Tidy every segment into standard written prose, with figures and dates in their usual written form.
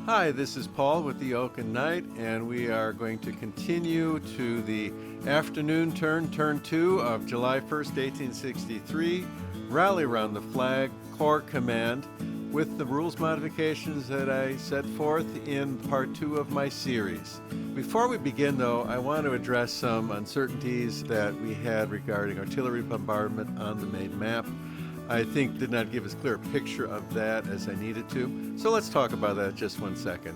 Hi, this is Paul with the Oak and Knight, and we are going to continue to the afternoon turn 2 of July 1st, 1863, Rally Round the Flag, Corps Command, with the rules modifications that I set forth in part 2 of my series. Before we begin, though, I want to address some uncertainties that we had regarding artillery bombardment on the main map. I think did not give as clear a picture of that as I needed to. So let's talk about that just one second.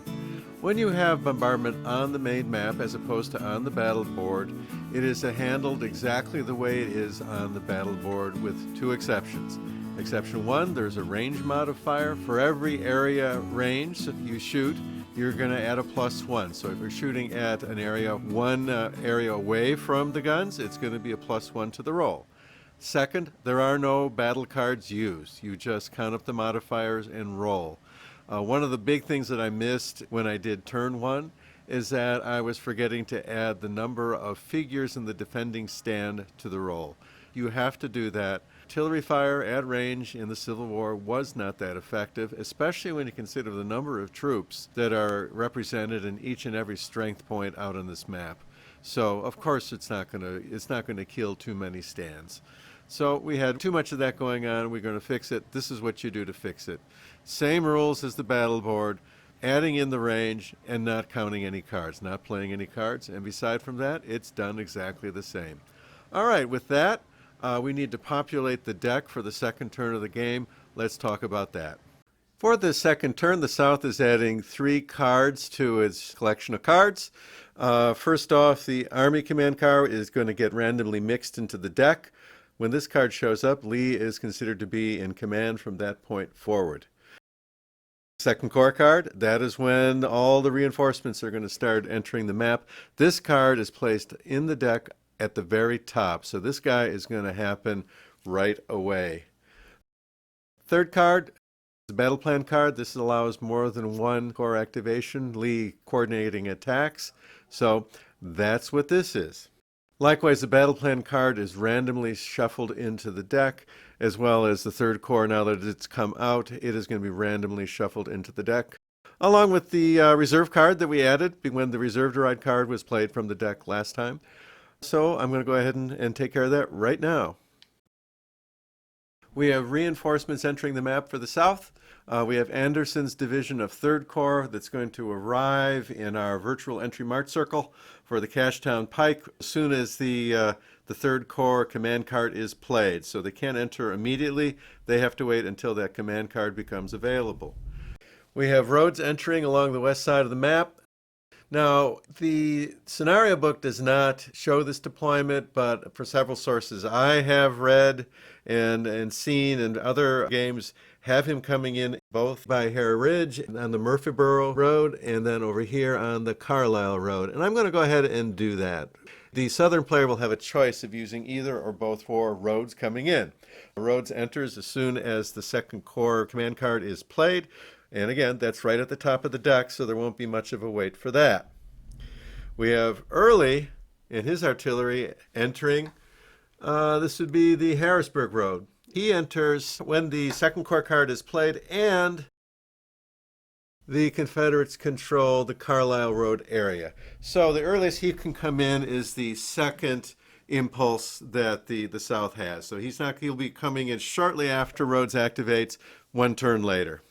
When you have bombardment on the main map as opposed to on the battle board, it is handled exactly the way it is on the battle board with two exceptions. Exception 1, there's a range modifier. For every area range you shoot, you're going to add a +1. So if you're shooting at an area, one area away from the guns, it's going to be a +1 to the roll. Second, there are no battle cards used. You just count up the modifiers and roll. One of the big things that I missed when I did turn 1 is that I was forgetting to add the number of figures in the defending stand to the roll. You have to do that. Artillery fire at range in the Civil War was not that effective, especially when you consider the number of troops that are represented in each and every strength point out on this map. So, of course, it's not going to kill too many stands. So we had too much of that going on. We're going to fix it. This is what you do to fix it. Same rules as the battle board, adding in the range and not counting any cards, not playing any cards. And beside from that, it's done exactly the same. All right, with that, we need to populate the deck for the second turn of the game. Let's talk about that. For the second turn, the South is adding 3 cards to its collection of cards. First off, the Army Command card is going to get randomly mixed into the deck. When this card shows up, Lee is considered to be in command from that point forward. Second Corps card, that is when all the reinforcements are going to start entering the map. This card is placed in the deck at the very top, so this guy is going to happen right away. Third card, the battle plan card. This allows more than one Corps activation, Lee coordinating attacks. So that's what this is. Likewise, the battle plan card is randomly shuffled into the deck, as well as the Third Corps. Now that it's come out, it is going to be randomly shuffled into the deck, along with the reserve card that we added when the reserve to ride card was played from the deck last time. So I'm going to go ahead and take care of that right now. We have reinforcements entering the map for the South. We have Anderson's division of 3rd Corps that's going to arrive in our virtual entry march circle for the Cashtown Pike as soon as the 3rd Corps command card is played. So they can't enter immediately. They have to wait until that command card becomes available. We have roads entering along the west side of the map. Now, the scenario book does not show this deployment, but for several sources I have read and seen, and other games have him coming in both by Hare Ridge on the Murfreesboro Road and then over here on the Carlisle Road. And I'm going to go ahead and do that. The southern player will have a choice of using either or both 4 roads coming in. Roads enters as soon as the 2nd Corps command card is played. And again, that's right at the top of the deck, so there won't be much of a wait for that. We have Early in his artillery entering. This would be the Harrisburg Road. He enters when the 2nd Corps card is played and the Confederates control the Carlisle Road area. So the earliest he can come in is the second impulse that the South has. So he'll be coming in shortly after Rhodes activates, 1 turn later.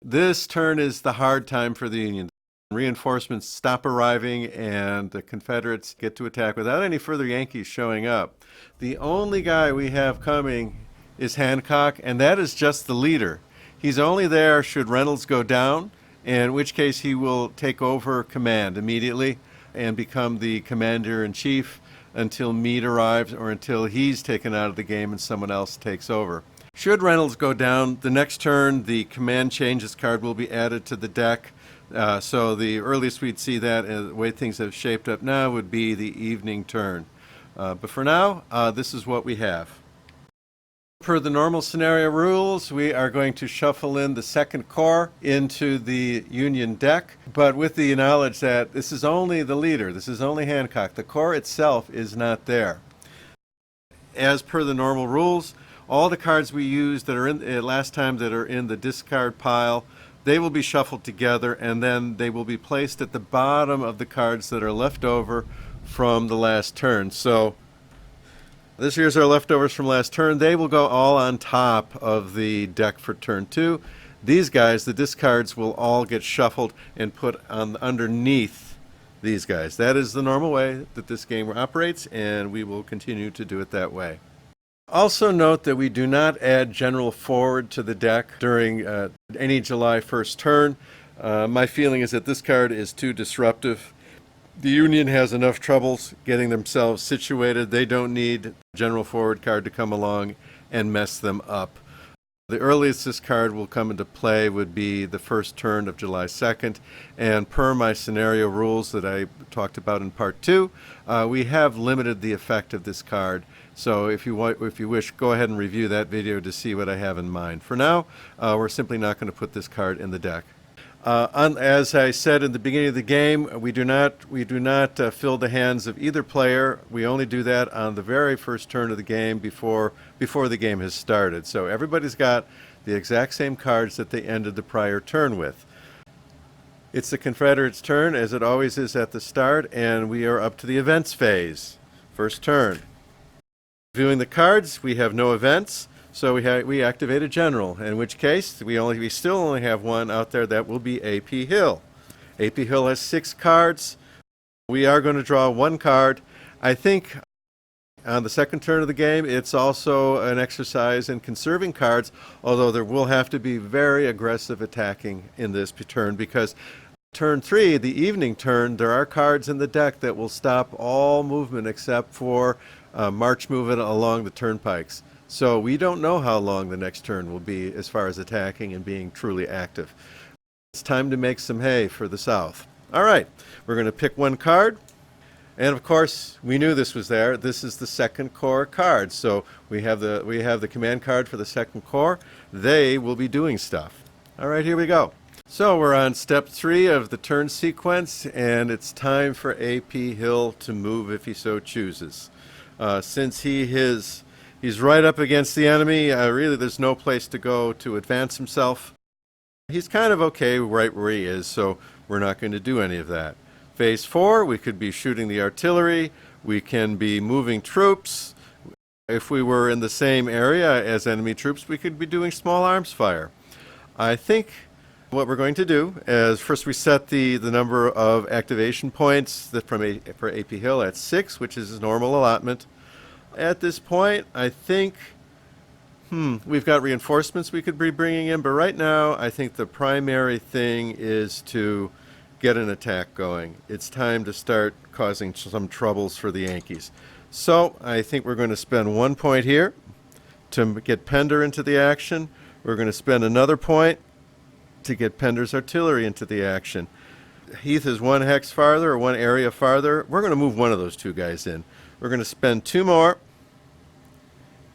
This turn is the hard time for the Union. Reinforcements stop arriving and the Confederates get to attack without any further Yankees showing up. The only guy we have coming is Hancock, and that is just the leader. He's only there should Reynolds go down, in which case he will take over command immediately and become the commander-in-chief until Meade arrives or until he's taken out of the game and someone else takes over. Should Reynolds go down, the next turn the command changes card will be added to the deck. So the earliest we'd see that, and the way things have shaped up now, would be the evening turn. But for now, this is what we have. Per the normal scenario rules, we are going to shuffle in the 2nd Corps into the Union deck, but with the knowledge that this is only the leader, this is only Hancock. The Corps itself is not there. As per the normal rules, all the cards we used that are in last time that are in the discard pile, they will be shuffled together, and then they will be placed at the bottom of the cards that are left over from the last turn. So this here's our leftovers from last turn. They will go all on top of the deck for turn 2. These guys, the discards, will all get shuffled and put on underneath these guys. That is the normal way that this game operates, and we will continue to do it that way. Also note that we do not add General Forward to the deck during any July 1st turn. My feeling is that this card is too disruptive. The Union has enough troubles getting themselves situated. They don't need General Forward card to come along and mess them up. The earliest this card will come into play would be the first turn of July 2nd, and per my scenario rules that I talked about in part 2, we have limited the effect of this card. So if you wish, go ahead and review that video to see what I have in mind. For now, we're simply not going to put this card in the deck. As I said in the beginning of the game, we do not fill the hands of either player. We only do that on the very first turn of the game before the game has started. So everybody's got the exact same cards that they ended the prior turn with. It's the Confederates' turn, as it always is at the start, and we are up to the events phase. First turn. Viewing the cards, we have no events. So we activate a general, in which case we still only have one out there. That will be A.P. Hill. A.P. Hill has 6 cards. We are going to draw 1 card. I think on the second turn of the game, it's also an exercise in conserving cards, although there will have to be very aggressive attacking in this turn, because turn 3, the evening turn, there are cards in the deck that will stop all movement except for march movement along the turnpikes. So we don't know how long the next turn will be as far as attacking and being truly active. It's time to make some hay for the South. All right, we're going to pick 1 card. And of course, we knew this was there. This is the Second Corps card. So we have the command card for the Second Corps. They will be doing stuff. All right, here we go. So we're on step 3 of the turn sequence, and it's time for A.P. Hill to move if he so chooses. Since he's right up against the enemy, really there's no place to go to advance himself. He's kind of okay right where he is, so we're not going to do any of that. Phase 4, we could be shooting the artillery. We can be moving troops. If we were in the same area as enemy troops, we could be doing small arms fire. I think what we're going to do is first we set the number of activation points for A.P. Hill at 6, which is his normal allotment. At this point, I think we've got reinforcements we could be bringing in, but right now I think the primary thing is to get an attack going. It's time to start causing some troubles for the Yankees. So I think we're going to spend 1 point here to get Pender into the action. We're going to spend another point to get Pender's artillery into the action. Heath is 1 hex farther or 1 area farther. We're going to move one of those 2 guys in. We're going to spend 2 more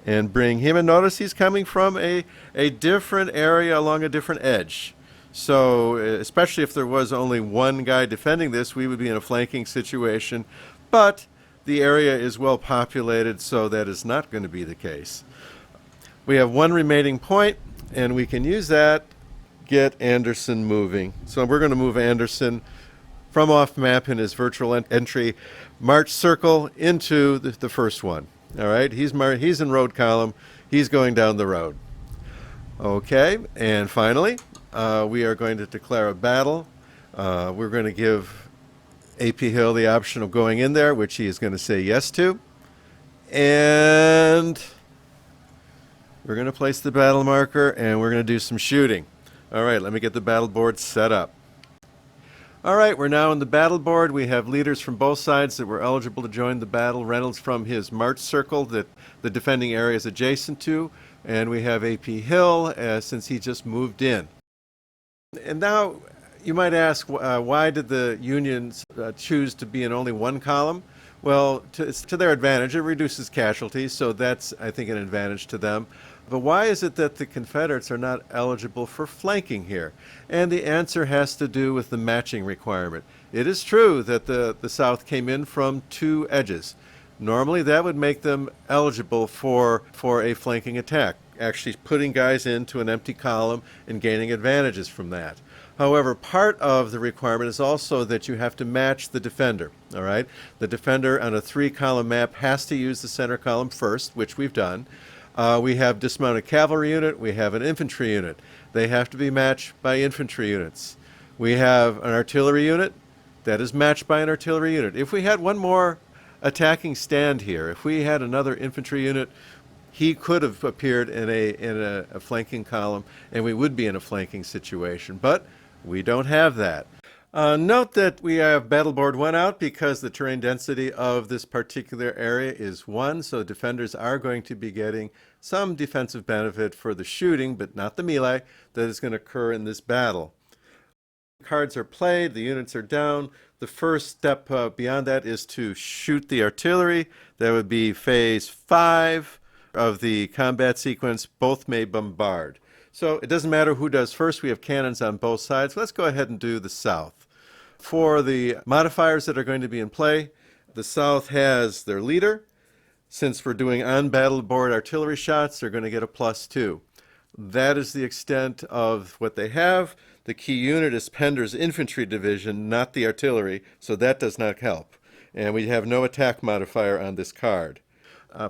and bring him, and notice he's coming from a different area along a different edge. So especially if there was only 1 guy defending this, we would be in a flanking situation, but the area is well populated, so that is not going to be the case. We have 1 remaining point, and we can use that, get Anderson moving. So we're going to move Anderson from off map in his virtual entry march circle into the first one. All right, he's in road column. He's going down the road. Okay, and finally, we are going to declare a battle. We're going to give A.P. Hill the option of going in there, which he is going to say yes to. And we're going to place the battle marker, and we're going to do some shooting. All right, let me get the battle board set up. All right, we're now on the battle board. We have leaders from both sides that were eligible to join the battle. Reynolds from his march circle that the defending area is adjacent to, and we have A.P. Hill since he just moved in. And now you might ask, why did the Unions choose to be in only 1 column? Well, it's to their advantage. It reduces casualties, so that's, I think, an advantage to them. But why is it that the Confederates are not eligible for flanking here? And the answer has to do with the matching requirement. It is true that the South came in from 2 edges. Normally that would make them eligible for a flanking attack, actually putting guys into an empty column and gaining advantages from that. However, part of the requirement is also that you have to match the defender, all right? The defender on a 3-column map has to use the center column first, which we've done. We have dismounted cavalry unit, we have an infantry unit. They have to be matched by infantry units. We have an artillery unit that is matched by an artillery unit. If we had one more attacking stand here, if we had another infantry unit, he could have appeared in a flanking column, and we would be in a flanking situation, but we don't have that. Note that we have battle board 1 out because the terrain density of this particular area is 1, so defenders are going to be getting some defensive benefit for the shooting, but not the melee that is going to occur in this battle. Cards are played, the units are down. The first step beyond that is to shoot the artillery. That would be phase 5 of the combat sequence. Both may bombard. So it doesn't matter who does first. We have cannons on both sides. Let's go ahead and do the South. For the modifiers that are going to be in play, the South has their leader. Since we're doing on battle board artillery shots, they're going to get a +2. That is the extent of what they have. The key unit is Pender's infantry division, not the artillery, so that does not help. And we have no attack modifier on this card.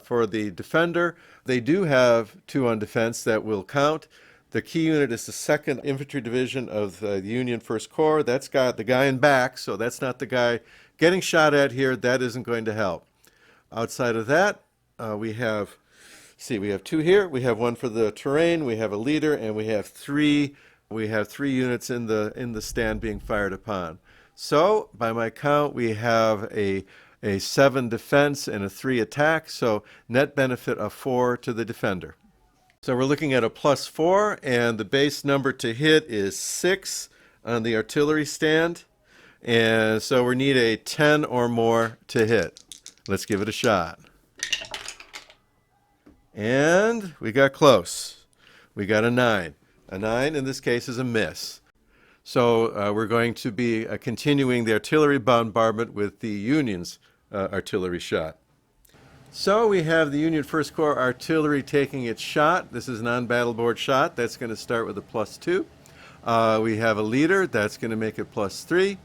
For the defender, they do have 2 on defense that will count. The key unit is the 2nd Infantry Division of the Union 1st Corps. That's got the guy in back, so that's not the guy getting shot at here. That isn't going to help. Outside of that, we have 2 here. We have 1 for the terrain, we have a leader, and we have 3 units in the stand being fired upon. So, by my count, we have a 7 defense and a 3 attack, so net benefit of 4 to the defender. So we're looking at a +4, and the base number to hit is 6 on the artillery stand, and so we need a 10 or more to hit. Let's give it a shot. And we got close. We got a 9. A 9 in this case is a miss. So we're going to be continuing the artillery bombardment with the Union's artillery shot. So we have the Union 1st Corps artillery taking its shot. This is an on-battle board shot. That's going to start with a +2. We have a leader. That's going to make it +3.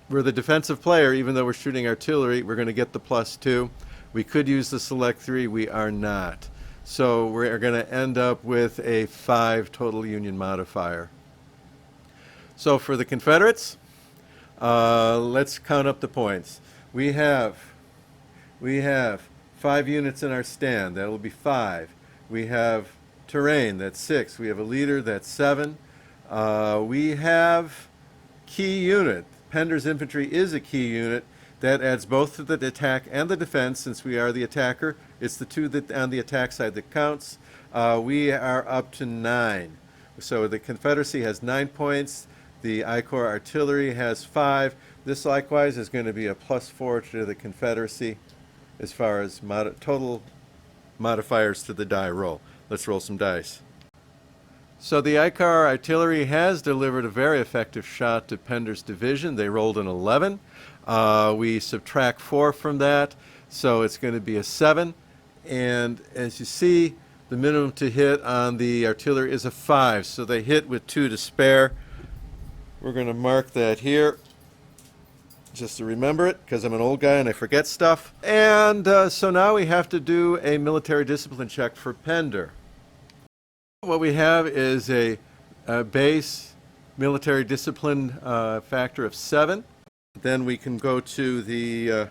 We're the defensive player. Even though we're shooting artillery, we're going to get the +2. We could use the select 3. We are not. So we're going to end up with a 5 total Union modifier. So for the Confederates, let's count up the points. We have 5 units in our stand. That will be 5. We have terrain. That's 6. We have a leader. That's 7. We have key unit. Pender's infantry is a key unit. That adds both to the attack and the defense. Since we are the attacker, it's the 2 that on the attack side that counts. We are up to 9. So the Confederacy has 9 points. The I Corps artillery has 5. This likewise is going to be a +4 to the Confederacy as far as total modifiers to the die roll. Let's roll some dice. So the I Corps artillery has delivered a very effective shot to Pender's division. They rolled an 11. We subtract 4 from that, so it's going to be a 7. And as you see, the minimum to hit on the artillery is a 5, so they hit with 2 to spare. We're going to mark that here just to remember it, because I'm an old guy and I forget stuff. And so now we have to do a military discipline check for Pender. What we have is a base military discipline factor of 7. Then we can go to the,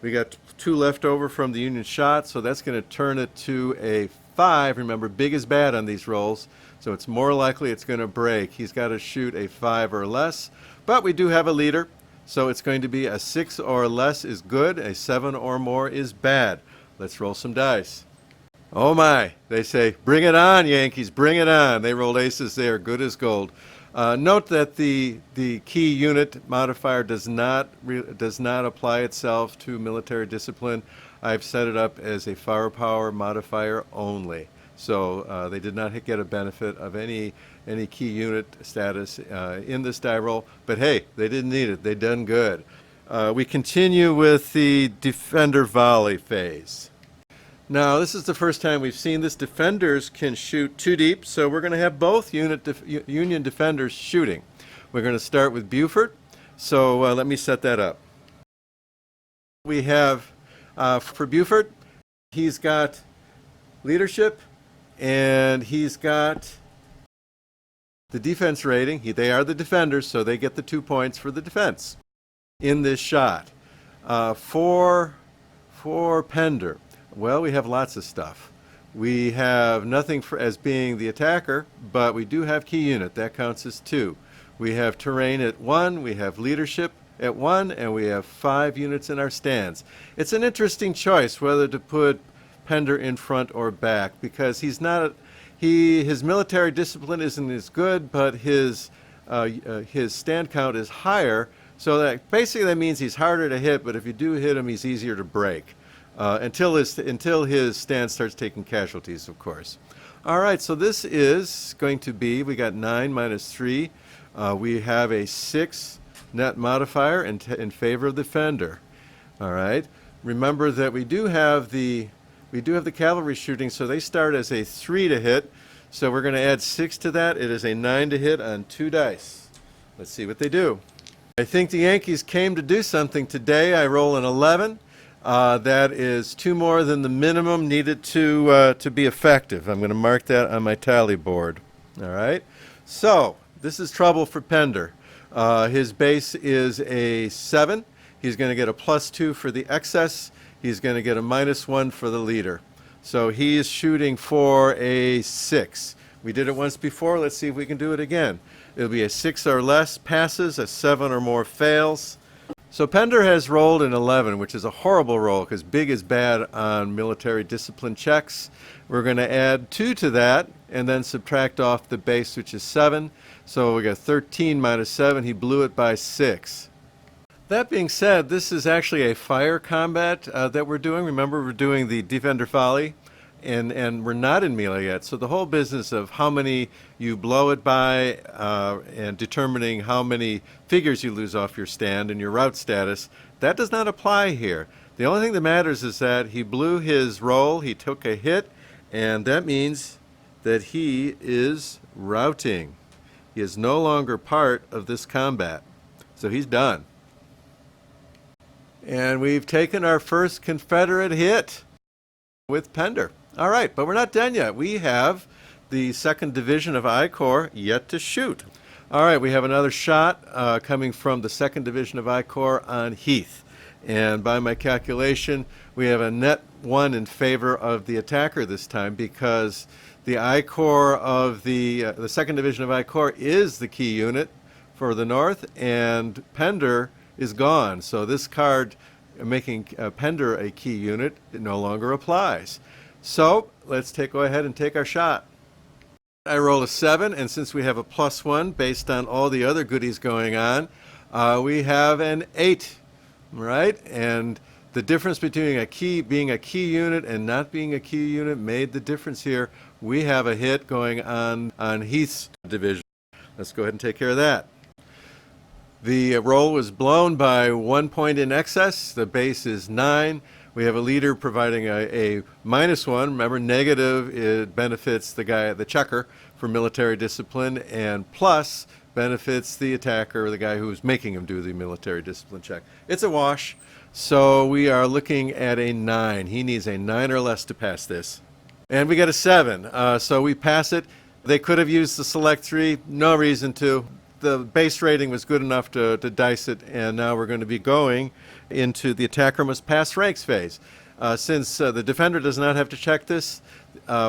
we got 2 left over from the Union shot, so that's going to turn it to a 5. Remember, big is bad on these rolls, so it's more likely it's going to break. He's got to shoot a 5 or less, but we do have a leader, so it's going to be a 6 or less is good, a 7 or more is bad. Let's roll some dice. Oh my, they say, bring it on, Yankees, bring it on. They rolled aces there, good as gold. Note that the key unit modifier does not apply itself to military discipline. I've set it up as a firepower modifier only. So they did not get a benefit of any key unit status in this die roll. But hey, they didn't need it. They done good. We continue with the defender volley phase. Now, this is the first time we've seen this. Defenders can shoot 2 deep, so we're going to have both Union defenders shooting. We're going to start with Buford, so let me set that up. We have, for Buford, he's got leadership, and he's got the defense rating. They are the defenders, so they get the 2 points for the defense in this shot. For Pender, well, we have lots of stuff. We have nothing as being the attacker, but we do have key unit. That counts as 2. We have terrain at 1, we have leadership at 1, and we have 5 units in our stands. It's an interesting choice whether to put Pender in front or back, because his military discipline isn't as good, but his stand count is higher, so that basically that means he's harder to hit, but if you do hit him, he's easier to break. Until his stand starts taking casualties, of course. All right, so this is going to be, we got 9 minus 3. We have a 6 net modifier in favor of the defender. All right, remember that we do have the cavalry shooting, so they start as a 3 to hit. So we're going to add 6 to that. It is a 9 to hit on 2 dice. Let's see what they do. I think the Yankees came to do something today. I roll an 11. That is 2 more than the minimum needed to be effective. I'm going to mark that on my tally board. All right. So this is trouble for Pender. His base is a 7. He's going to get a +2 for the excess. He's going to get a -1 for the leader. So he is shooting for a 6. We did it once before. Let's see if we can do it again. It'll be a 6 or less passes, a 7 or more fails. So Pender has rolled an 11, which is a horrible roll because big is bad on military discipline checks. We're going to add 2 to that and then subtract off the base, which is 7. So we got 13 minus 7. He blew it by 6. That being said, this is actually a fire combat that we're doing. Remember, we're doing the defender volley, and we're not in melee yet. So the whole business of how many you blow it by and determining how many figures you lose off your stand and your route status, that does not apply here. The only thing that matters is that he blew his roll, he took a hit, and that means that he is routing. He is no longer part of this combat. So he's done. And we've taken our first Confederate hit with Pender. All right, but we're not done yet. We have the 2nd Division of I Corps yet to shoot. All right, we have another shot coming from the 2nd Division of I Corps on Heath. And by my calculation, we have a net 1 in favor of the attacker this time because the I Corps of the 2nd Division of I Corps is the key unit for the North, and Pender is gone. So this card making Pender a key unit, it no longer applies. So let's go ahead and take our shot. I roll a 7, and since we have a +1 based on all the other goodies going on, we have an 8, right? And the difference between being a key unit and not being a key unit made the difference here. We have a hit going on Heath's division. Let's go ahead and take care of that. The roll was blown by 1 point in excess. The base is 9. We have a leader providing a -1. Remember, negative, it benefits the checker for military discipline, and plus benefits the attacker, or the guy who's making him do the military discipline check. It's a wash. So we are looking at a 9. He needs a 9 or less to pass this. And we get a 7. So we pass it. They could have used the select 3. No reason to. The base rating was good enough to dice it, and now we're going to be going into the attacker must pass ranks phase. Since the defender does not have to check this,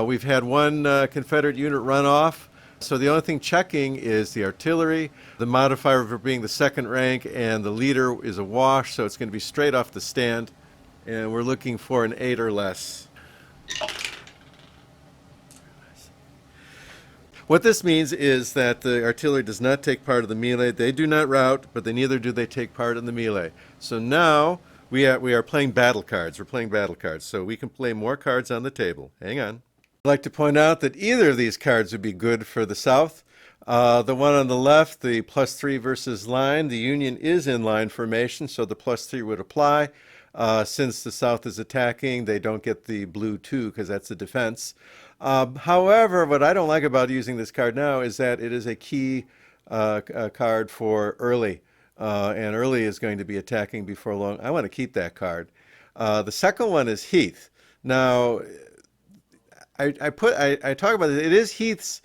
we've had 1 Confederate unit run off, so the only thing checking is the artillery, the modifier for being the 2nd rank, and the leader is a wash, so it's going to be straight off the stand, and we're looking for an 8 or less. What this means is that the artillery does not take part of the melee. They do not rout, but neither do they take part in the melee. So now we are playing battle cards. We're playing battle cards, so we can play more cards on the table. Hang on. I'd like to point out that either of these cards would be good for the South. The one on the left, the +3 versus line, the Union is in line formation, so the +3 would apply. Since the South is attacking, they don't get the blue 2 because that's the defense. However, what I don't like about using this card now is that it is a key card for Early, and Early is going to be attacking before long. I want to keep that card. The second one is Heath. Now, I talk about it. It is Heath's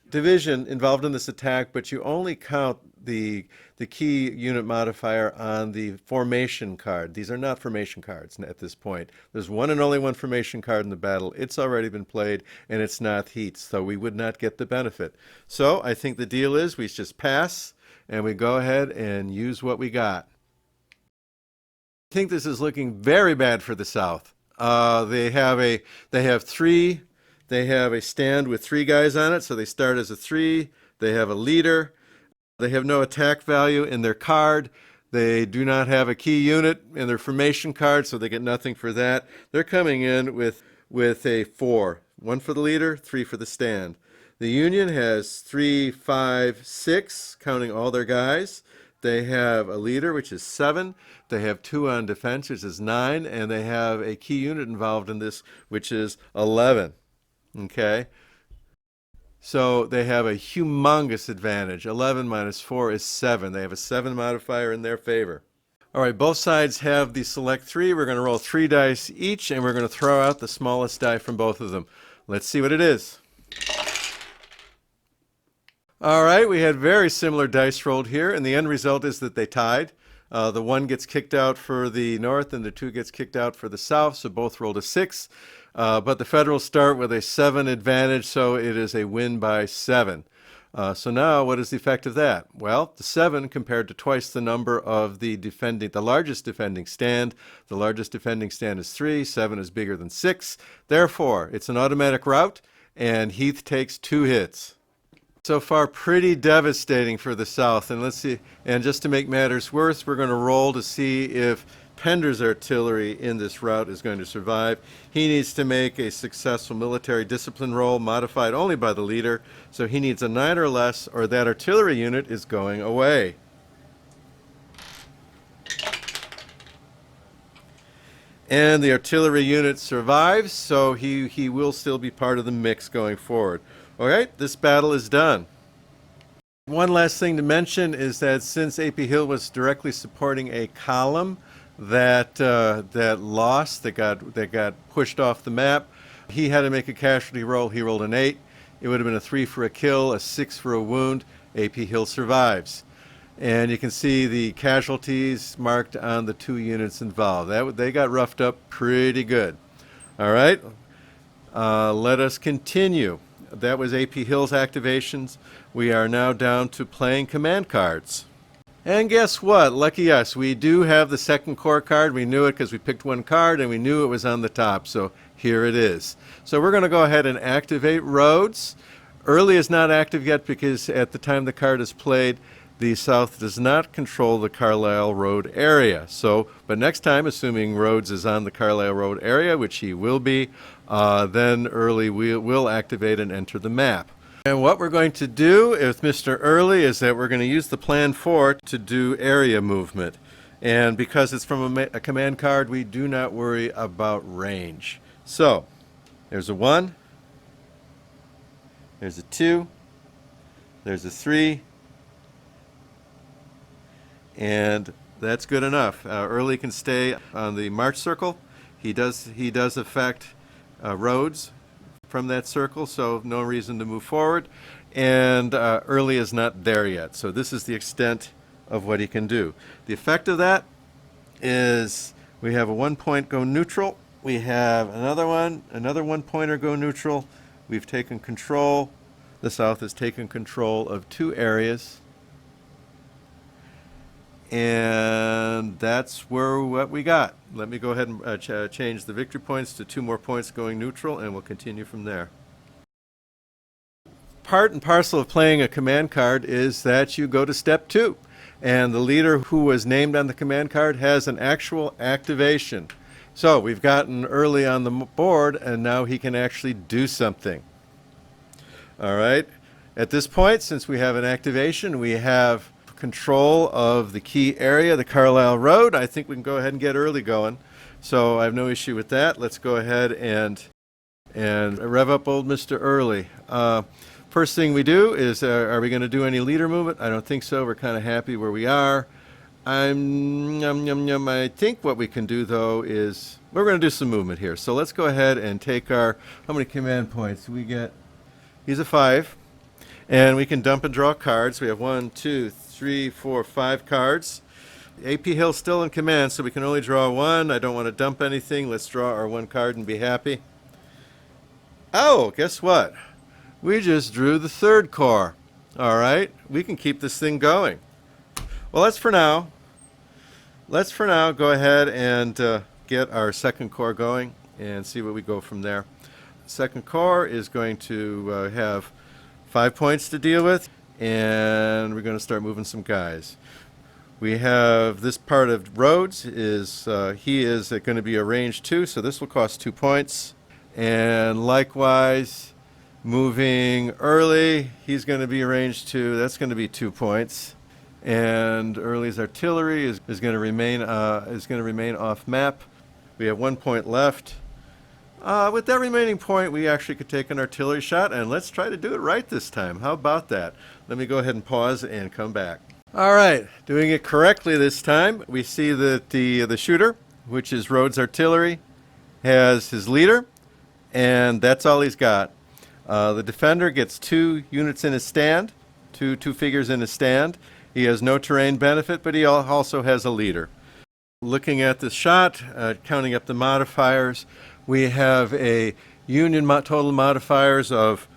division involved in this attack, but you only count the key unit modifier on the formation card. These are not formation cards at this point. There's one and only one formation card in the battle. It's already been played, and it's not Heath's, so we would not get the benefit. So I think the deal is we just pass, and we go ahead and use what we got. I think this is looking very bad for the South. They have a stand with 3 guys on it, so they start as a 3. They have a leader. They have no attack value in their card. They do not have a key unit in their formation card, so they get nothing for that. They're coming in with a 4. 1 for the leader, 3 for the stand. The Union has 3, 5, 6, counting all their guys. They have a leader, which is 7. They have 2 on defense, which is 9. And they have a key unit involved in this, which is 11. Okay? So they have a humongous advantage. 11 minus 4 is 7. They have a 7 modifier in their favor. All right, both sides have the select 3. We're going to roll 3 dice each, and we're going to throw out the smallest die from both of them. Let's see what it is. All right, we had very similar dice rolled here, and the end result is that they tied. The 1 gets kicked out for the North, and the 2 gets kicked out for the South, so both rolled a 6. But the Federals start with a 7 advantage, so it is a win by 7. So now, what is the effect of that? Well, the 7 compared to twice the number of the largest defending stand. The largest defending stand is 3. 7 is bigger than 6. Therefore, it's an automatic rout, and Heath takes 2 hits. So far, pretty devastating for the South. And let's see, and just to make matters worse, we're going to roll to see if Pender's artillery in this rout is going to survive. He needs to make a successful military discipline roll, modified only by the leader. So he needs a 9 or less, or that artillery unit is going away. And the artillery unit survives, so he will still be part of the mix going forward. All right, this battle is done. One last thing to mention is that since A.P. Hill was directly supporting a column that lost, that got pushed off the map, he had to make a casualty roll. He rolled an 8. It would have been a 3 for a kill, a 6 for a wound. A.P. Hill survives. And you can see the casualties marked on the 2 units involved. They got roughed up pretty good. All right, let us continue. That was A.P. Hill's activations. We are now down to playing command cards. And guess what? Lucky us. We do have the second core card. We knew it because we picked 1 card and we knew it was on the top. So here it is. So we're going to go ahead and activate roads. Early is not active yet because at the time the card is played, the South does not control the Carlisle Road area. But next time, assuming Rhodes is on the Carlisle Road area, which he will be, then Early will activate and enter the map. And what we're going to do with Mr. Early is that we're going to use the Plan 4 to do area movement. And because it's from a command card, we do not worry about range. So, there's a 1, there's a 2, there's a 3, and that's good enough. Early can stay on the march circle. He does affect roads from that circle, so no reason to move forward. And Early is not there yet, so this is the extent of what he can do. The effect of that is we have a 1 point go neutral. We have another 1 pointer go neutral. We've taken control. The South has taken control of 2 areas. And that's what we got. Let me go ahead and change the victory points to 2 more points going neutral, and we'll continue from there. Part and parcel of playing a command card is that you go to step 2. And the leader who was named on the command card has an actual activation. So we've gotten Early on the board, and now he can actually do something. All right. At this point, since we have an activation, we have control of the key area, the Carlisle Road. I think we can go ahead and get Early going. So I have no issue with that. Let's go ahead and rev up old Mr. Early. First thing we do is, are we going to do any leader movement? I don't think so. We're kind of happy where we are. I think what we can do, though, is we're going to do some movement here. So let's go ahead and take our, how many command points? We get, he's a 5. And we can dump and draw cards. We have 1, 2, 3, 4, 5 cards. AP Hill's still in command, so we can only draw 1. I don't want to dump anything. Let's draw our 1 card and be happy. Oh, guess what? We just drew the 3rd Corps. All right, we can keep this thing going. Well, let's for now go ahead and get our 2nd Corps going and see where we go from there. 2nd Corps is going to have 5 points to deal with, and we're going to start moving some guys. We have this part of Rhodes is he is going to be a range 2, so this will cost 2 points. And likewise, moving Early, he's going to be a range 2. That's going to be 2 points. And Early's artillery is going to remain off map. We have 1 point left. With that remaining point, we actually could take an artillery shot, and let's try to do it right this time. How about that? Let me go ahead and pause and come back. All right, doing it correctly this time. We see that the shooter, which is Rhodes Artillery, has his leader, and that's all he's got. The defender gets 2 units in his stand, two figures in his stand. He has no terrain benefit, but he also has a leader. Looking at the shot, counting up the modifiers, we have a Union total modifiers of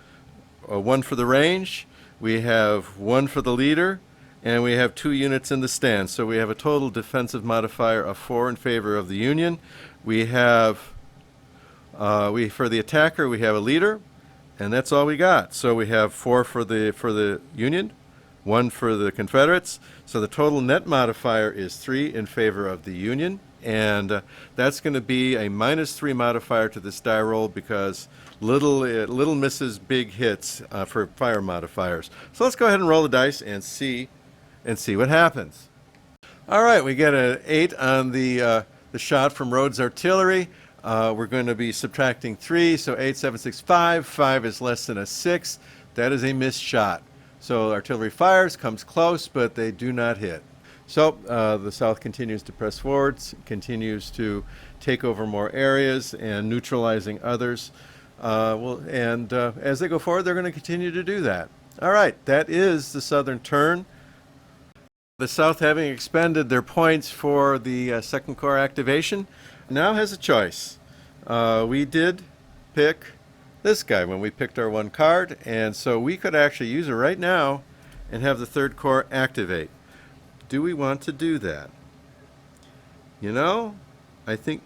1 for the range, we have 1 for the leader, and we have 2 units in the stand. So we have a total defensive modifier of 4 in favor of the Union. We have, for the attacker, we have a leader, and that's all we got. So we have 4 for the Union, 1 for the Confederates. So the total net modifier is 3 in favor of the Union. And that's going to be a -3 modifier to this die roll because little misses, big hits for fire modifiers. So let's go ahead and roll the dice and see what happens. All right, we get an 8 on the shot from Rhodes Artillery. We're going to be subtracting 3, so 8, 7, 6, 5. 5 is less than a 6. That is a missed shot. So artillery fires, comes close, but they do not hit. So the South continues to press forwards, continues to take over more areas and neutralizing others. As they go forward, they're going to continue to do that. All right, that is the Southern turn. The South, having expended their points for the 2nd Corps activation, now has a choice. We did pick this guy when we picked our 1 card, and so we could actually use it right now and have the 3rd Corps activate. Do we want to do that? You know, I think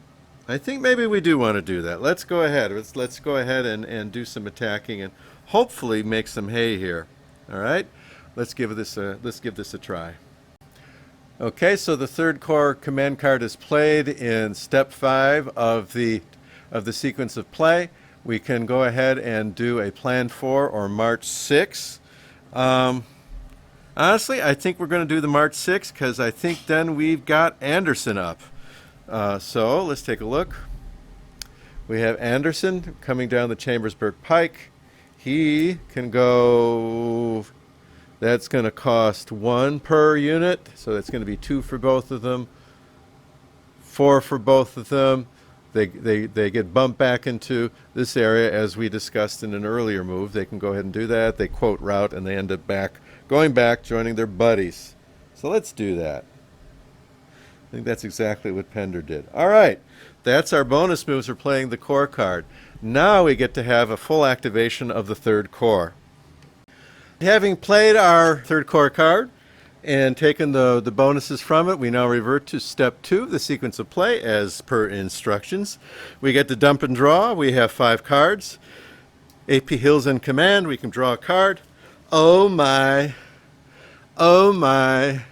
maybe we do want to do that. Let's go ahead. Let's go ahead and do some attacking and hopefully make some hay here. All right, let's give this a try. Okay, so the 3rd Corps command card is played in step 5 of the sequence of play. We can go ahead and do a plan 4 or March 6. Honestly, I think we're going to do the March 6 because I think then we've got Anderson up. So let's take a look. We have Anderson coming down the Chambersburg Pike. He can go, that's going to cost 1 per unit, so that's going to be 2 for both of them, 4 for both of them. They get bumped back into this area as we discussed in an earlier move. They can go ahead and do that. They quote route and they end up going back, joining their buddies. So let's do that. I think that's exactly what Pender did. All right, that's our bonus moves for playing the Corps card. Now we get to have a full activation of the 3rd Corps. Having played our 3rd Corps card and taken the bonuses from it, we now revert to step 2 of the sequence of play as per instructions. We get to dump and draw. We have 5 cards. AP Hill's in command. We can draw a card. Oh my. Oh my.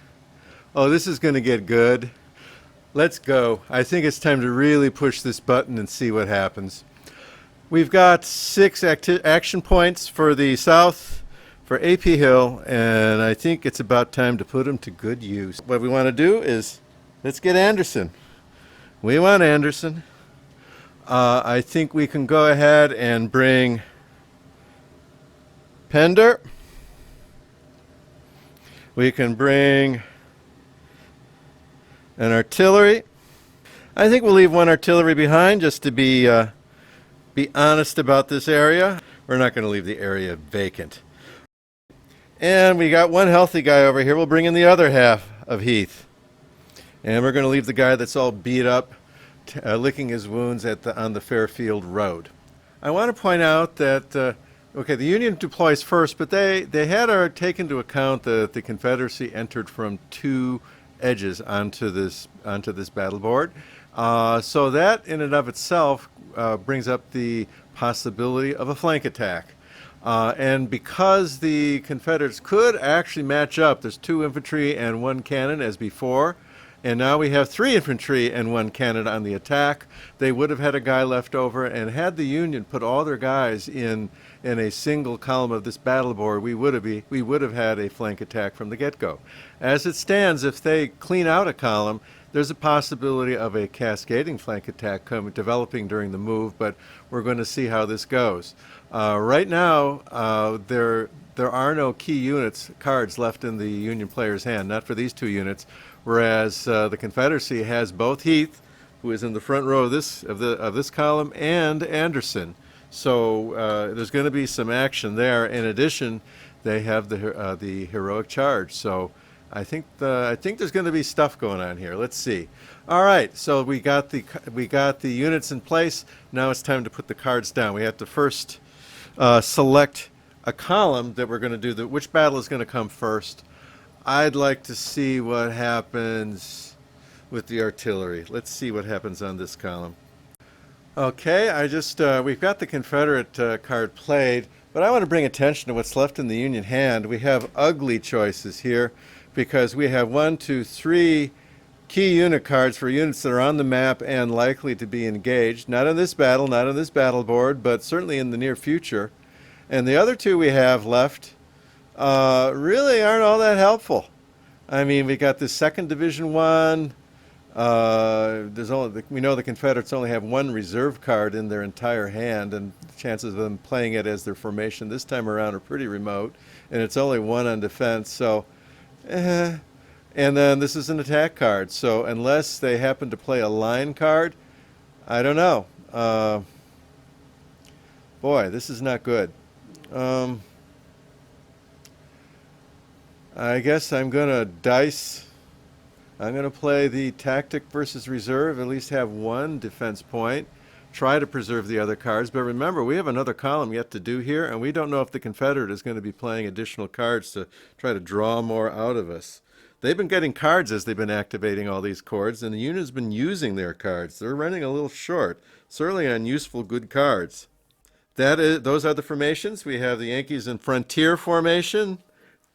Oh, this is going to get good. Let's go. I think it's time to really push this button and see what happens. We've got 6 action points for the South for AP Hill, and I think it's about time to put them to good use. What we want to do is let's get Anderson. We want Anderson. I think we can go ahead and bring Pender. We can bring an artillery. I think we'll leave one artillery behind just to be honest about this area. We're not going to leave the area vacant. And we got one healthy guy over here. We'll bring in the other half of Heath. And we're going to leave the guy that's all beat up, licking his wounds on the Fairfield Road. I want to point out that, okay, the Union deploys first, but they had to take into account that the Confederacy entered from 2 edges onto this battle board. So that in and of itself brings up the possibility of a flank attack. And because the Confederates could actually match up, there's 2 infantry and 1 cannon as before, and now we have 3 infantry and 1 cannon on the attack. They would have had a guy left over, and had the Union put all their guys in a single column of this battle board, we would have had a flank attack from the get-go. As it stands, if they clean out a column, there's a possibility of a cascading flank attack developing during the move, but we're going to see how this goes. Right now, there are no key cards left in the Union player's hand, not for these 2 units, whereas the Confederacy has both Heath, who is in the front row of this column, and Anderson. So there's going to be some action there. In addition, they have the heroic charge. So I think there's going to be stuff going on here. Let's see. All right, so we got the units in place. Now it's time to put the cards down. We have to first select a column that we're going to do. Which battle is going to come first? I'd like to see what happens with the artillery. Let's see what happens on this column. Okay, we've got the Confederate card played, but I want to bring attention to what's left in the Union hand. We have ugly choices here because we have 1, 2, 3 key unit cards for units that are on the map and likely to be engaged. Not in this battle, not on this battle board, but certainly in the near future. And the other 2 we have left really aren't all that helpful. I mean, we got the 2nd Division 1. We know the Confederates only have 1 reserve card in their entire hand, and the chances of them playing it as their formation this time around are pretty remote, and it's only 1 on defense, so and then this is an attack card, so unless they happen to play a line card, I don't know. Boy, this is not good. I guess I'm going to dice. I'm going to play the tactic versus reserve, at least have 1 defense point, try to preserve the other cards. But remember, we have another column yet to do here, and we don't know if the Confederate is going to be playing additional cards to try to draw more out of us. They've been getting cards as they've been activating all these cords, and the Union's been using their cards. They're running a little short, certainly on useful, good cards. Those are the formations. We have the Yankees in Frontier formation,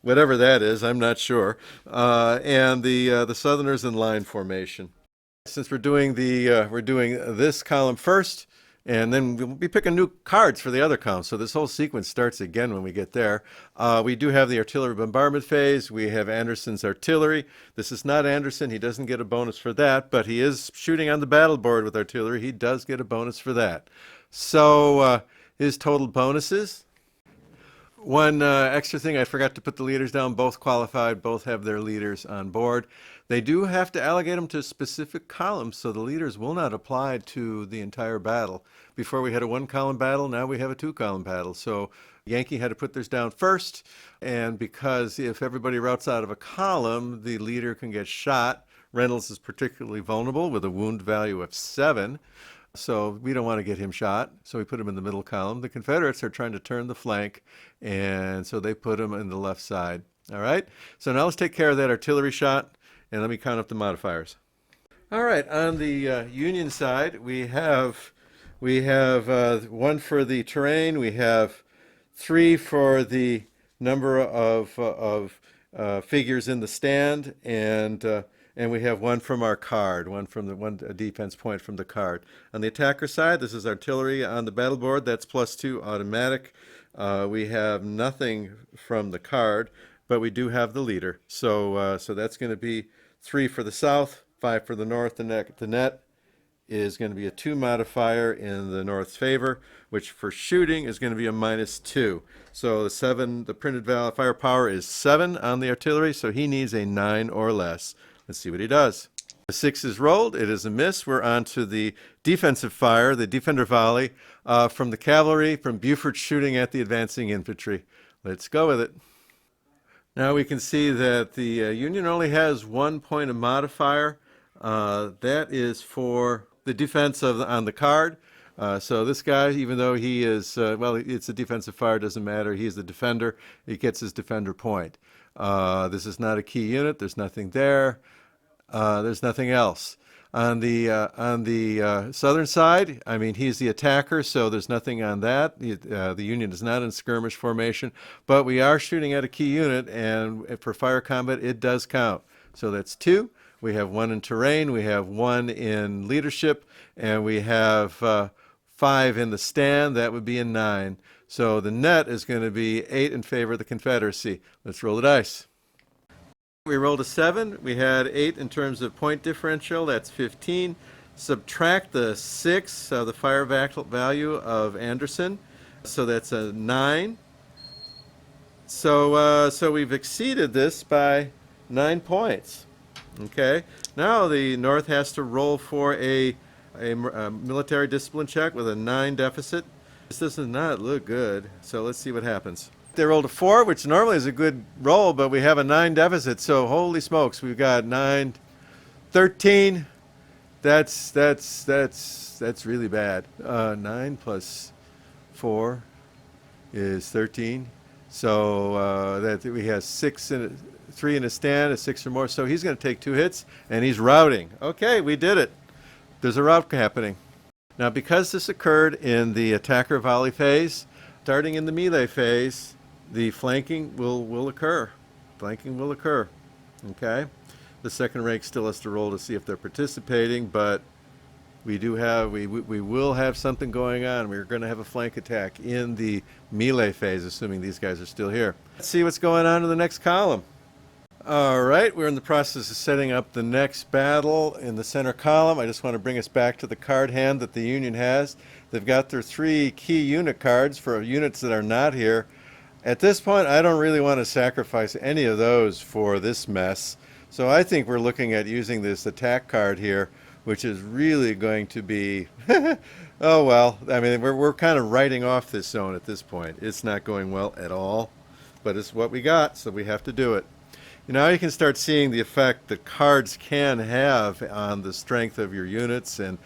whatever that is, I'm not sure, and the Southerners in line formation. Since we're doing this column first, and then we'll be picking new cards for the other columns. So this whole sequence starts again when we get there. We do have the artillery bombardment phase. We have Anderson's artillery. This is not Anderson. He doesn't get a bonus for that, but he is shooting on the battle board with artillery. He does get a bonus for that. So his total bonuses. One extra thing, I forgot to put the leaders down. Both qualified, both have their leaders on board. They do have to allocate them to specific columns, so the leaders will not apply to the entire battle. Before we had a 1-column battle, now we have a 2-column battle. So Yankee had to put theirs down first, and because if everybody routes out of a column, the leader can get shot. Reynolds is particularly vulnerable with a wound value of 7. So we don't want to get him shot, so we put him in the middle column. The Confederates are trying to turn the flank, and so they put him in the left side. All right, so now let's take care of that artillery shot, and let me count up the modifiers. All right, on the Union side, we have 1 for the terrain, we have 3 for the number of figures in the stand, and and we have one from our card, one from the one a defense point from the card. On the attacker side, this is artillery on the battle board. That's +2 automatic. We have nothing from the card, but we do have the leader. So that's going to be 3 for the south, 5 for the north. The net is going to be a 2 modifier in the north's favor, which for shooting is going to be a -2. So the printed firepower is 7 on the artillery, so he needs a 9 or less. Let's see what he does. The 6 is rolled. It is a miss. We're on to the defensive fire, the defender volley from the cavalry, from Buford shooting at the advancing infantry. Let's go with it. Now we can see that the Union only has 1 point of modifier. That is for the defense on the card. So this guy, even though he is, it's a defensive fire, doesn't matter. He's the defender. He gets his defender point. This is not a key unit. There's nothing there. There's nothing else. On the southern side, I mean, he's the attacker, so there's nothing on that. The Union is not in skirmish formation, but we are shooting at a key unit, and for fire combat, it does count. So that's 2. We have 1 in terrain, we have 1 in leadership, and we have 5 in the stand. That would be a 9. So the net is going to be 8 in favor of the Confederacy. Let's roll the dice. We rolled a 7. We had 8 in terms of point differential. That's 15. Subtract the 6, the fire value of Anderson. So that's a 9. So we've exceeded this by 9 points. Okay, now the North has to roll for a military discipline check with a 9 deficit. This does not look good, so let's see what happens. They rolled a 4, which normally is a good roll, but we have a 9 deficit, so holy smokes, we've got 9, 13. That's really bad. 9 plus 4 is 13. So that we have 3 in a stand, a 6 or more. So he's going to take 2 hits, and he's routing. Okay, we did it. There's a rout happening. Now, because this occurred in the attacker volley phase, starting in the melee phase, the flanking will occur. Flanking will occur. Okay? The second rank still has to roll to see if they're participating, but we will have something going on. We're going to have a flank attack in the melee phase, assuming these guys are still here. Let's see what's going on in the next column. All right, we're in the process of setting up the next battle in the center column. I just want to bring us back to the card hand that the Union has. They've got their 3 key unit cards for units that are not here. At this point, I don't really want to sacrifice any of those for this mess. So I think we're looking at using this attack card here, which is really going to be, oh well, I mean, we're kind of writing off this zone at this point. It's not going well at all, but it's what we got, so we have to do it. Now you can start seeing the effect that cards can have on the strength of your units and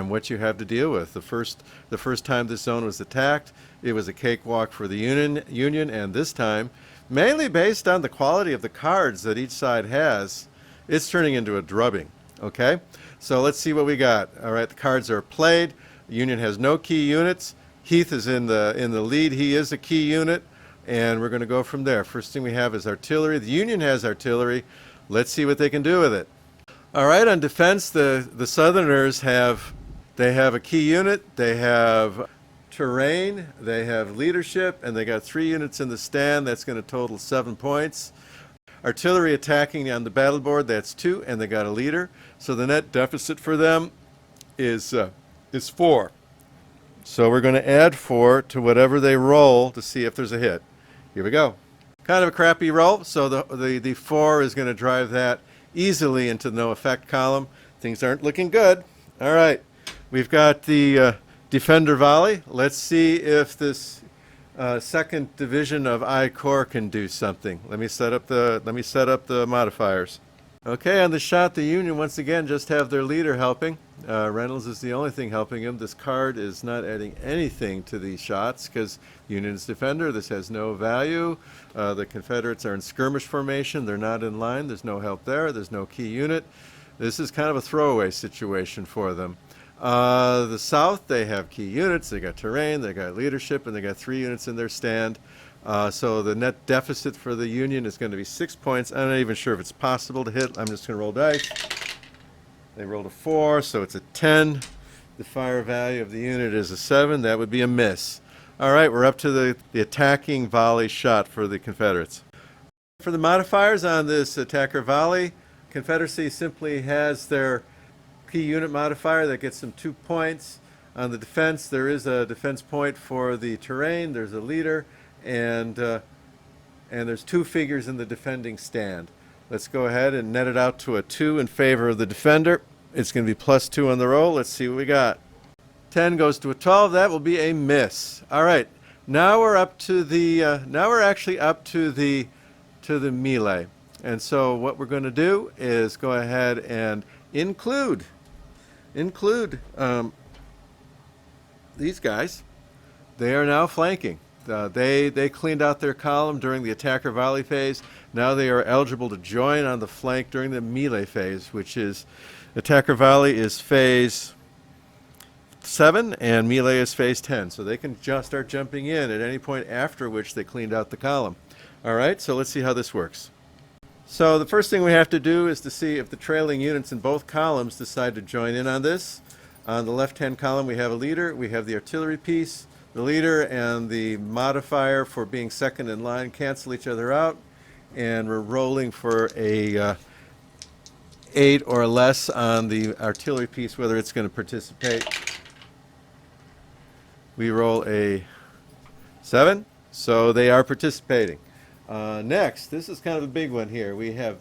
what you have to deal with. The first time this zone was attacked, it was a cakewalk for the Union, and this time, mainly based on the quality of the cards that each side has, it's turning into a drubbing. Okay, so let's see what we got. All right, the cards are played. The Union has no key units. Heath is in the lead. He is a key unit. And we're going to go from there. First thing we have is artillery. The Union has artillery. Let's see what they can do with it. All right, on defense, the Southerners have a key unit. They have terrain. They have leadership, and they got 3 units in the stand. That's going to total 7 points. Artillery attacking on the battle board. That's 2, and they got a leader. So the net deficit for them is 4. So we're going to add 4 to whatever they roll to see if there's a hit. Here we go. Kind of a crappy roll, so the 4 is going to drive that easily into the no effect column. Things aren't looking good. All right, we've got the defender volley. Let's see if this second division of I Corps can do something. Let me set up the modifiers. Okay, on the shot, the Union once again just have their leader helping. Reynolds is the only thing helping him. This card is not adding anything to the shots because Union's defender. This has no value. The Confederates are in skirmish formation. They're not in line. There's no help there. There's no key unit. This is kind of a throwaway situation for them. The South, they have key units. They got terrain. They got leadership, and they got 3 units in their stand. So the net deficit for the Union is going to be 6 points. I'm not even sure if it's possible to hit. I'm just going to roll dice. They rolled a 4, so it's a 10. The fire value of the unit is a 7. That would be a miss. All right, we're up to the attacking volley shot for the Confederates. For the modifiers on this attacker volley, Confederacy simply has their key unit modifier that gets them 2 points. On the defense, there is a defense point for the terrain. There's a leader, and there's 2 figures in the defending stand. Let's go ahead and net it out to a 2 in favor of the defender. It's going to be +2 on the roll. Let's see what we got. 10 goes to a 12. That will be a miss. All right. Now we're up to the. Now we're actually up to the melee. And so what we're going to do is go ahead and include these guys. They are now flanking. They cleaned out their column during the attacker volley phase. Now they are eligible to join on the flank during the melee phase, which is attacker volley is phase 7 and melee is phase 10. So they can just start jumping in at any point after which they cleaned out the column. All right, so let's see how this works. So the first thing we have to do is to see if the trailing units in both columns decide to join in on this. On the left-hand column, we have a leader. We have the artillery piece. The leader and the modifier for being second in line cancel each other out, and we're rolling for a 8 or less on the artillery piece, whether it's going to participate. We roll a 7, so they are participating. Next, this is kind of a big one here. We have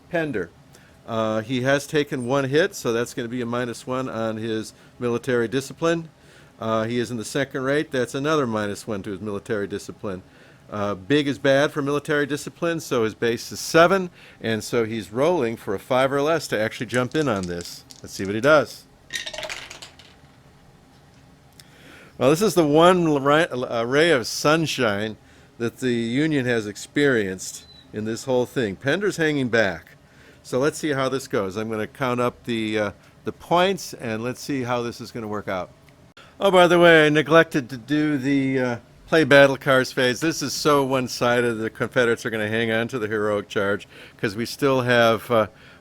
Pender. He has taken 1 hit, so that's going to be a -1 on his military discipline. He is in the second rate. That's another -1 to his military discipline. Big is bad for military discipline, so his base is 7, and so he's rolling for a 5 or less to actually jump in on this. Let's see what he does. Well, this is the one ray of sunshine that the Union has experienced in this whole thing. Pender's hanging back. So let's see how this goes. I'm going to count up the points, and let's see how this is going to work out. Oh, by the way, I neglected to do the play battle cards phase. This is so one-sided. The Confederates are going to hang on to the heroic charge because we still have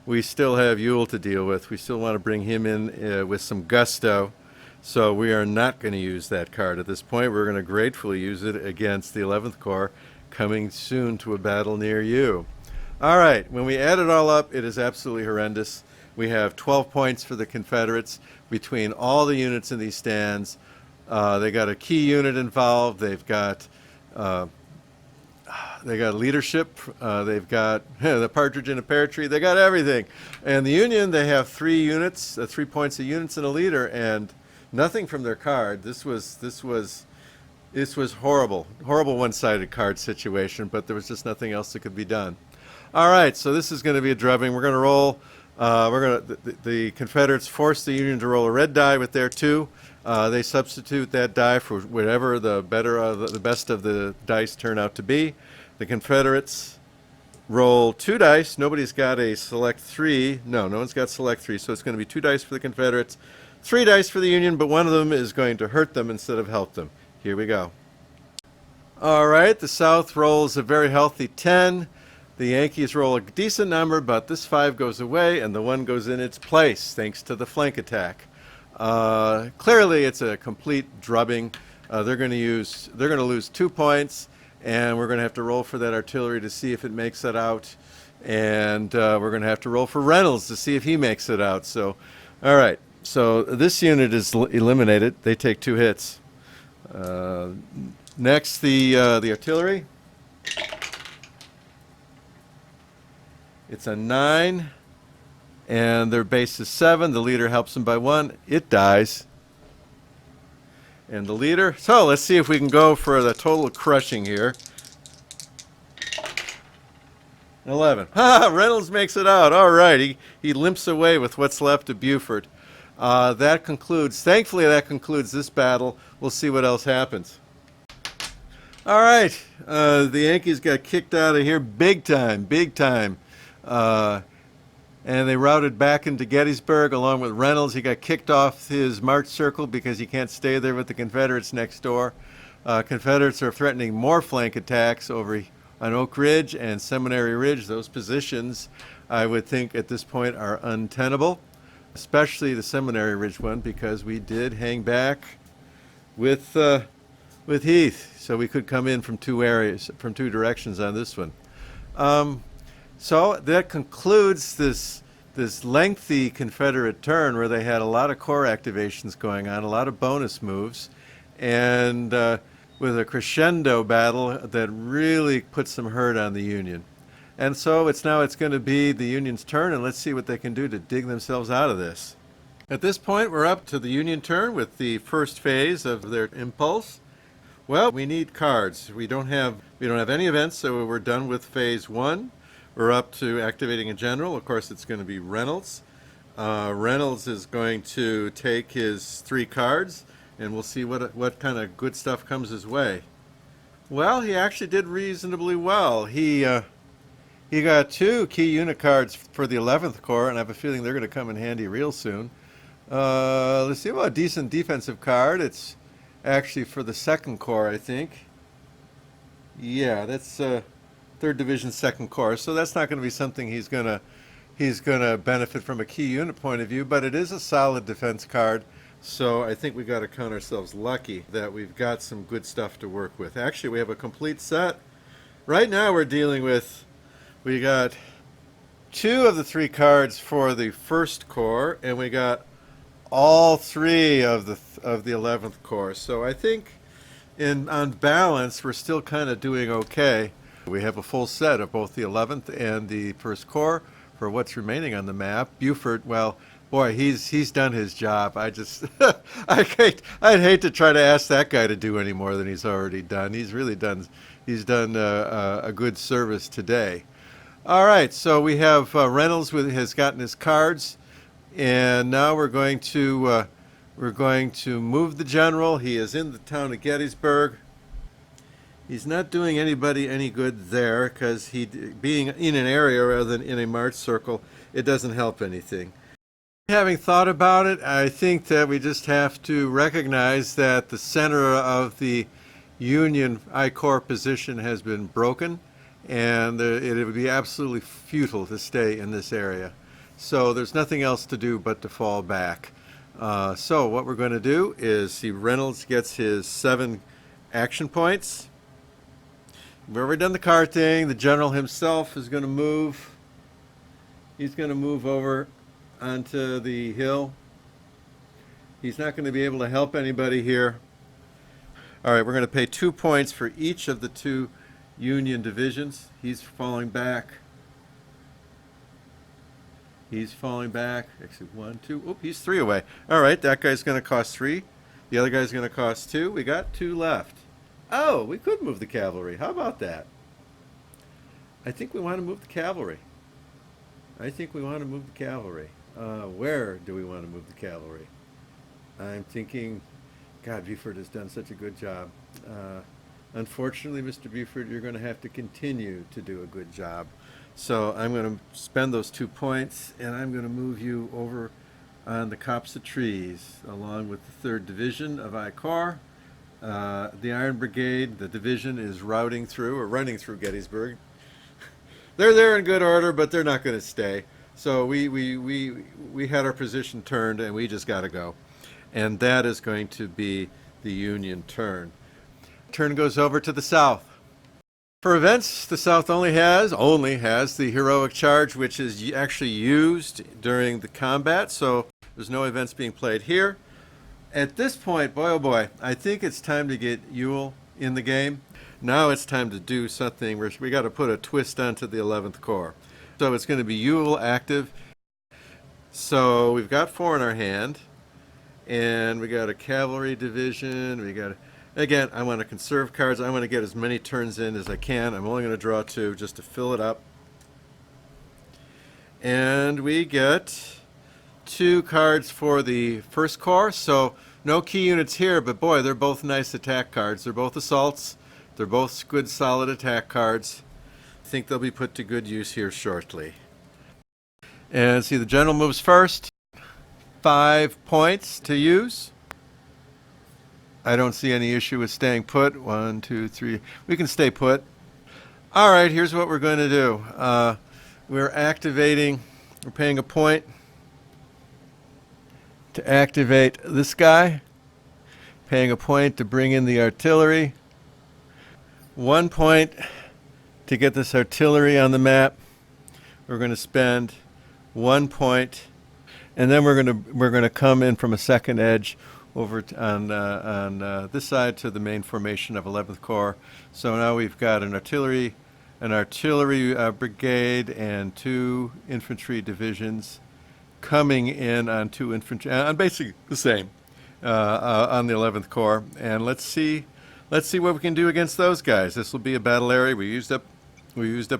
Ewell to deal with. We still want to bring him in with some gusto. So we are not going to use that card at this point. We're going to gratefully use it against the 11th Corps coming soon to a battle near you. All right, when we add it all up, it is absolutely horrendous. We have 12 points for the Confederates between all the units in these stands. They got a key unit involved. They've got leadership. They've got the partridge in a pear tree. They got everything. And the Union, they have 3 units, 3 points of units and a leader, and nothing from their card. This was horrible one-sided card situation, but there was just nothing else that could be done. All right, so this is going to be a drubbing. We're going to roll. The Confederates force the Union to roll a red die with their 2. They substitute that die for whatever the best of the dice turn out to be. The Confederates roll 2 dice. Nobody's got a select 3. No one's got select 3. So it's going to be 2 dice for the Confederates, 3 dice for the Union, but one of them is going to hurt them instead of help them. Here we go. All right, the South rolls a very healthy 10. The Yankees roll a decent number, but this 5 goes away, and the 1 goes in its place, thanks to the flank attack. Clearly, it's a complete drubbing. They're going to lose 2 points, and we're going to have to roll for that artillery to see if it makes it out, and we're going to have to roll for Reynolds to see if he makes it out. So, all right. So this unit is eliminated. They take 2 hits. Next, the artillery. It's a 9, and their base is 7. The leader helps them by 1. It dies. And the leader. So let's see if we can go for the total crushing here. 11. Ha! Reynolds makes it out. All right. He limps away with what's left of Buford. Thankfully, that concludes this battle. We'll see what else happens. All right. The Yankees got kicked out of here big time. And they routed back into Gettysburg along with Reynolds. He got kicked off his march circle because he can't stay there with the Confederates next door. Confederates are threatening more flank attacks over on Oak Ridge and Seminary Ridge. Those positions, I would think at this point, are untenable, especially the Seminary Ridge one, because we did hang back with Heath, so we could come in from two areas, from two directions on this one. So that concludes this lengthy Confederate turn where they had a lot of corps activations going on, a lot of bonus moves, and with a crescendo battle that really put some hurt on the Union. And so it's going to be the Union's turn, and let's see what they can do to dig themselves out of this. At this point, we're up to the Union turn with the first phase of their impulse. Well, we need cards. We don't have any events, so we're done with phase one. We're up to activating a general. Of course, it's going to be Reynolds. Reynolds is going to take his 3 cards, and we'll see what kind of good stuff comes his way. Well, he actually did reasonably well. He got 2 key unit cards for the 11th Corps, and I have a feeling they're going to come in handy real soon. Let's see, well, a decent defensive card. It's actually for the 2nd Corps, I think. Yeah, that's 3rd Division 2nd Corps, so that's not going to be something he's going to benefit from a key unit point of view, but it is a solid defense card, so I think we got to count ourselves lucky that we've got some good stuff to work with. Actually, we have a complete set. Right now we're dealing with, we got 2 of the 3 cards for the 1st Corps, and we got all 3 of the 11th Corps. So I think on balance, we're still kind of doing okay. We have a full set of both the 11th and the 1st Corps for what's remaining on the map. Buford, well, boy, he's done his job. I'd hate to try to ask that guy to do any more than he's already done. He's done a good service today. All right, so we have Reynolds has gotten his cards, and now we're going to move the general. He is in the town of Gettysburg. He's not doing anybody any good there because being in an area rather than in a march circle, it doesn't help anything. Having thought about it, I think that we just have to recognize that the center of the Union I Corps position has been broken, and it would be absolutely futile to stay in this area. So there's nothing else to do but to fall back. So what we're going to do is see Reynolds gets his 7 action points. We've already done the card thing. The general himself is going to move. He's going to move over onto the hill. He's not going to be able to help anybody here. All right, we're going to pay 2 points for each of the 2 Union divisions. He's falling back. He's falling back. Actually, 1, 2. Oop, he's 3 away. All right, that guy's going to cost 3. The other guy's going to cost 2. We got 2 left. Oh, we could move the cavalry. How about that? I think we want to move the cavalry. Where do we want to move the cavalry? I'm thinking, God, Buford has done such a good job. Unfortunately, Mr. Buford, you're going to have to continue to do a good job. So I'm going to spend those 2 points, and I'm going to move you over on the copse of trees, along with the 3rd Division of I Corps. The Iron Brigade, the division, is running through Gettysburg. They're there in good order, but they're not going to stay. So we had our position turned, and we just got to go. And that is going to be the Union turn. Turn goes over to the South. For events, the South only has the heroic charge, which is actually used during the combat. So there's no events being played here. At this point, boy oh boy, I think it's time to get Ewell in the game. Now it's time to do something where we got to put a twist onto the 11th Corps. So it's going to be Ewell active. So we've got 4 in our hand, and we got a cavalry division. Again, I want to conserve cards. I want to get as many turns in as I can. I'm only going to draw 2 just to fill it up. And we get 2 cards for the 1st Corps, so no key units here, but boy, they're both nice attack cards. They're both assaults. They're both good, solid attack cards. I think they'll be put to good use here shortly. And see, the general moves first. 5 points to use. I don't see any issue with staying put. 1, 2, 3. We can stay put. All right, here's what we're going to do. We're paying a point to activate this guy, paying a point to bring in the artillery, 1 point to get this artillery on the map. We're going to spend 1 point, and then we're going to come in from a second edge over on this side to the main formation of 11th Corps. So now we've got an artillery brigade and 2 infantry divisions coming in on 2 infantry, on basically the same on the 11th Corps. And let's see what we can do against those guys. This will be a battle area. We used up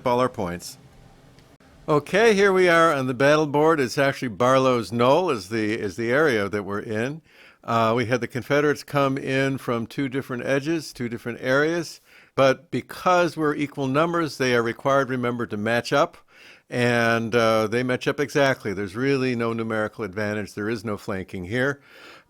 all our points. Okay, here we are on the battle board. It's actually Barlow's Knoll is the area that we're in. We had the Confederates come in from 2 different edges, 2 different areas, but because we're equal numbers, they are required, remember, to match up, and they match up exactly. There's really no numerical advantage. There is no flanking here.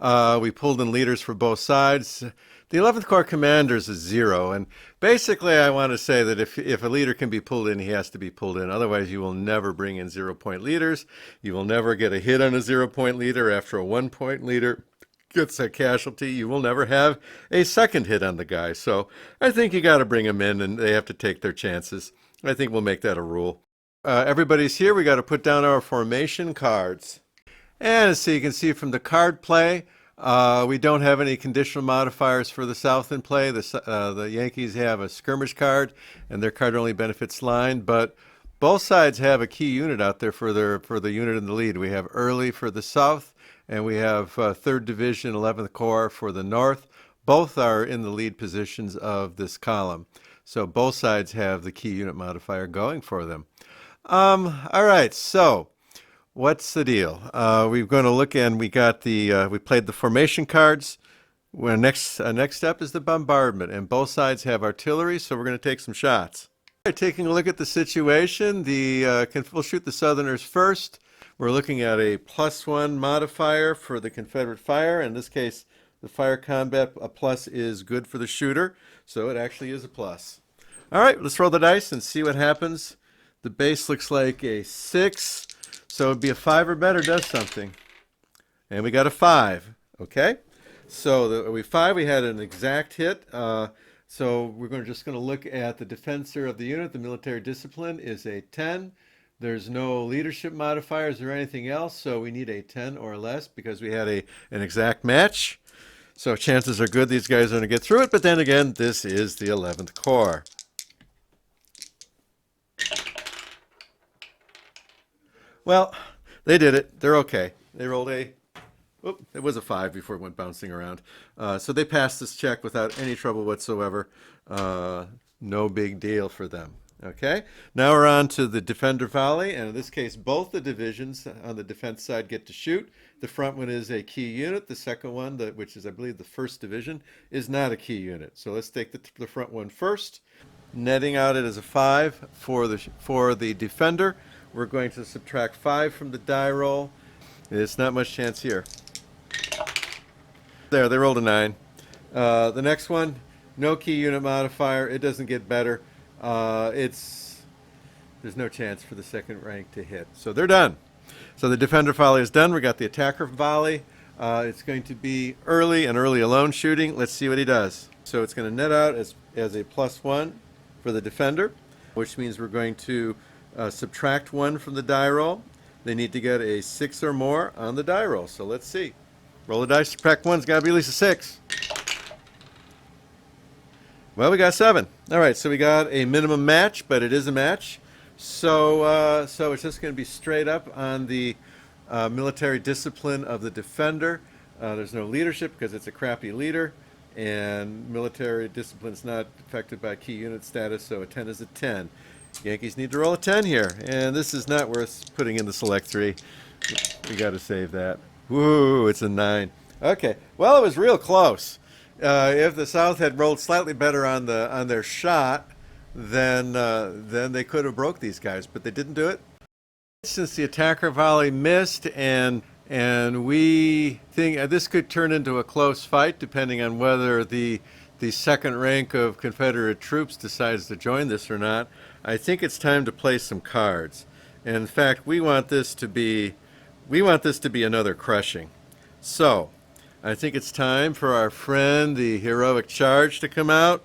We pulled in leaders for both sides. The 11th Corps commander's is 0, and basically I want to say that if a leader can be pulled in, he has to be pulled in. Otherwise, you will never bring in 0-point leaders. You will never get a hit on a 0-point leader after a 1-point leader gets a casualty. You will never have a second hit on the guy. So I think you got to bring them in, and they have to take their chances. I think we'll make that a rule. Everybody's here. We got to put down our formation cards. And so you can see from the card play, we don't have any conditional modifiers for the South in play. The Yankees have a skirmish card, and their card only benefits line. But both sides have a key unit out there for the unit in the lead. We have Early for the South, and we have 3rd Division, 11th Corps for the North. Both are in the lead positions of this column. So both sides have the key unit modifier going for them. All right, so what's the deal? We're going to look, and we played the formation cards. Well, next step is the bombardment, and both sides have artillery, so we're going to take some shots. All right, taking a look at the situation, we'll shoot the Southerners first. We're looking at a +1 modifier for the Confederate fire. In this case, the fire combat, a plus is good for the shooter, so it actually is a plus. All right, let's roll the dice and see what happens. The base looks like a 6, so it'd be a 5 or better does something. And we got a 5, okay? So we had an exact hit. So we're just going to look at the defensor of the unit. The military discipline is a 10. There's no leadership modifiers or anything else, so we need a 10 or less because we had an exact match. So chances are good these guys are going to get through it, but then again, this is the 11th Corps. Well, they did it. They're okay. They rolled it was a 5 before it went bouncing around. So they passed this check without any trouble whatsoever. No big deal for them. Okay, now we're on to the defender volley, and in this case, both the divisions on the defense side get to shoot. The front one is a key unit. The second one, which is, I believe, the 1st Division, is not a key unit. So let's take the front one first. Netting out it as a 5 for the defender. We're going to subtract 5 from the die roll. It's not much chance here. There, they rolled a 9. The next one, no key unit modifier. It doesn't get better. There's no chance for the second rank to hit. So they're done. So the defender volley is done. We got the attacker volley. It's going to be Early and Early alone shooting. Let's see what he does. So it's going to net out as a +1 for the defender, which means we're going to subtract 1 from the die roll. They need to get a 6 or more on the die roll. So let's see. Roll the dice, subtract 1. It's got to be at least a 6. Well, we got 7. All right, so we got a minimum match, but it is a match. So it's just going to be straight up on the military discipline of the defender. There's no leadership because it's a crappy leader, and military discipline is not affected by key unit status, so a 10 is a 10. Yankees need to roll a 10 here, and this is not worth putting in the select 3. We got to save that. Woo, it's a 9. Okay, well, it was real close. If the South had rolled slightly better on their shot, then they could have broke these guys, but they didn't do it. Since the attacker volley missed and And we think this could turn into a close fight depending on whether the second rank of Confederate troops decides to join this or not. I think it's time to play some cards. And in fact, we want this to be another crushing. So, I think it's time for our friend, the heroic charge, to come out.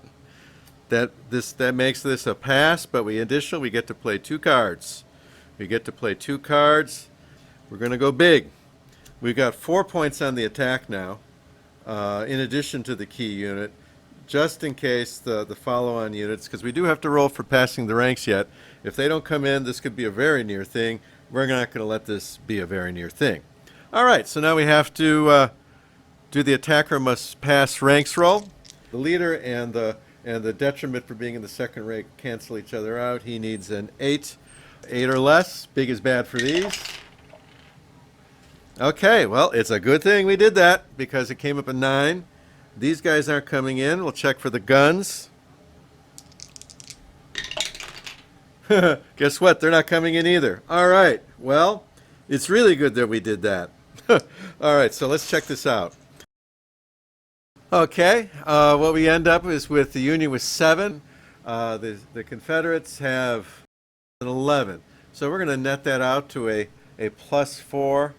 That makes this a pass, but we get to play two cards. We get to play two cards. We're going to go big. We've got 4 points on the attack now, in addition to the key unit, just in case the follow-on units, because we do have to roll for passing the ranks yet. If they don't come in, this could be a very near thing. We're not going to let this be a very near thing. All right, so now we have to do the attacker must pass ranks roll. The leader and the detriment for being in the second rank cancel each other out. He needs an 8. 8 or less. Big is bad for these. Okay, well, it's a good thing we did that because it came up a 9. These guys aren't coming in. We'll check for the guns. Guess what? They're not coming in either. All right, well, it's really good that we did that. All right, so let's check this out. Okay, what we end up is with the Union with 7. The Confederates have an 11. So we're going to net that out to a +4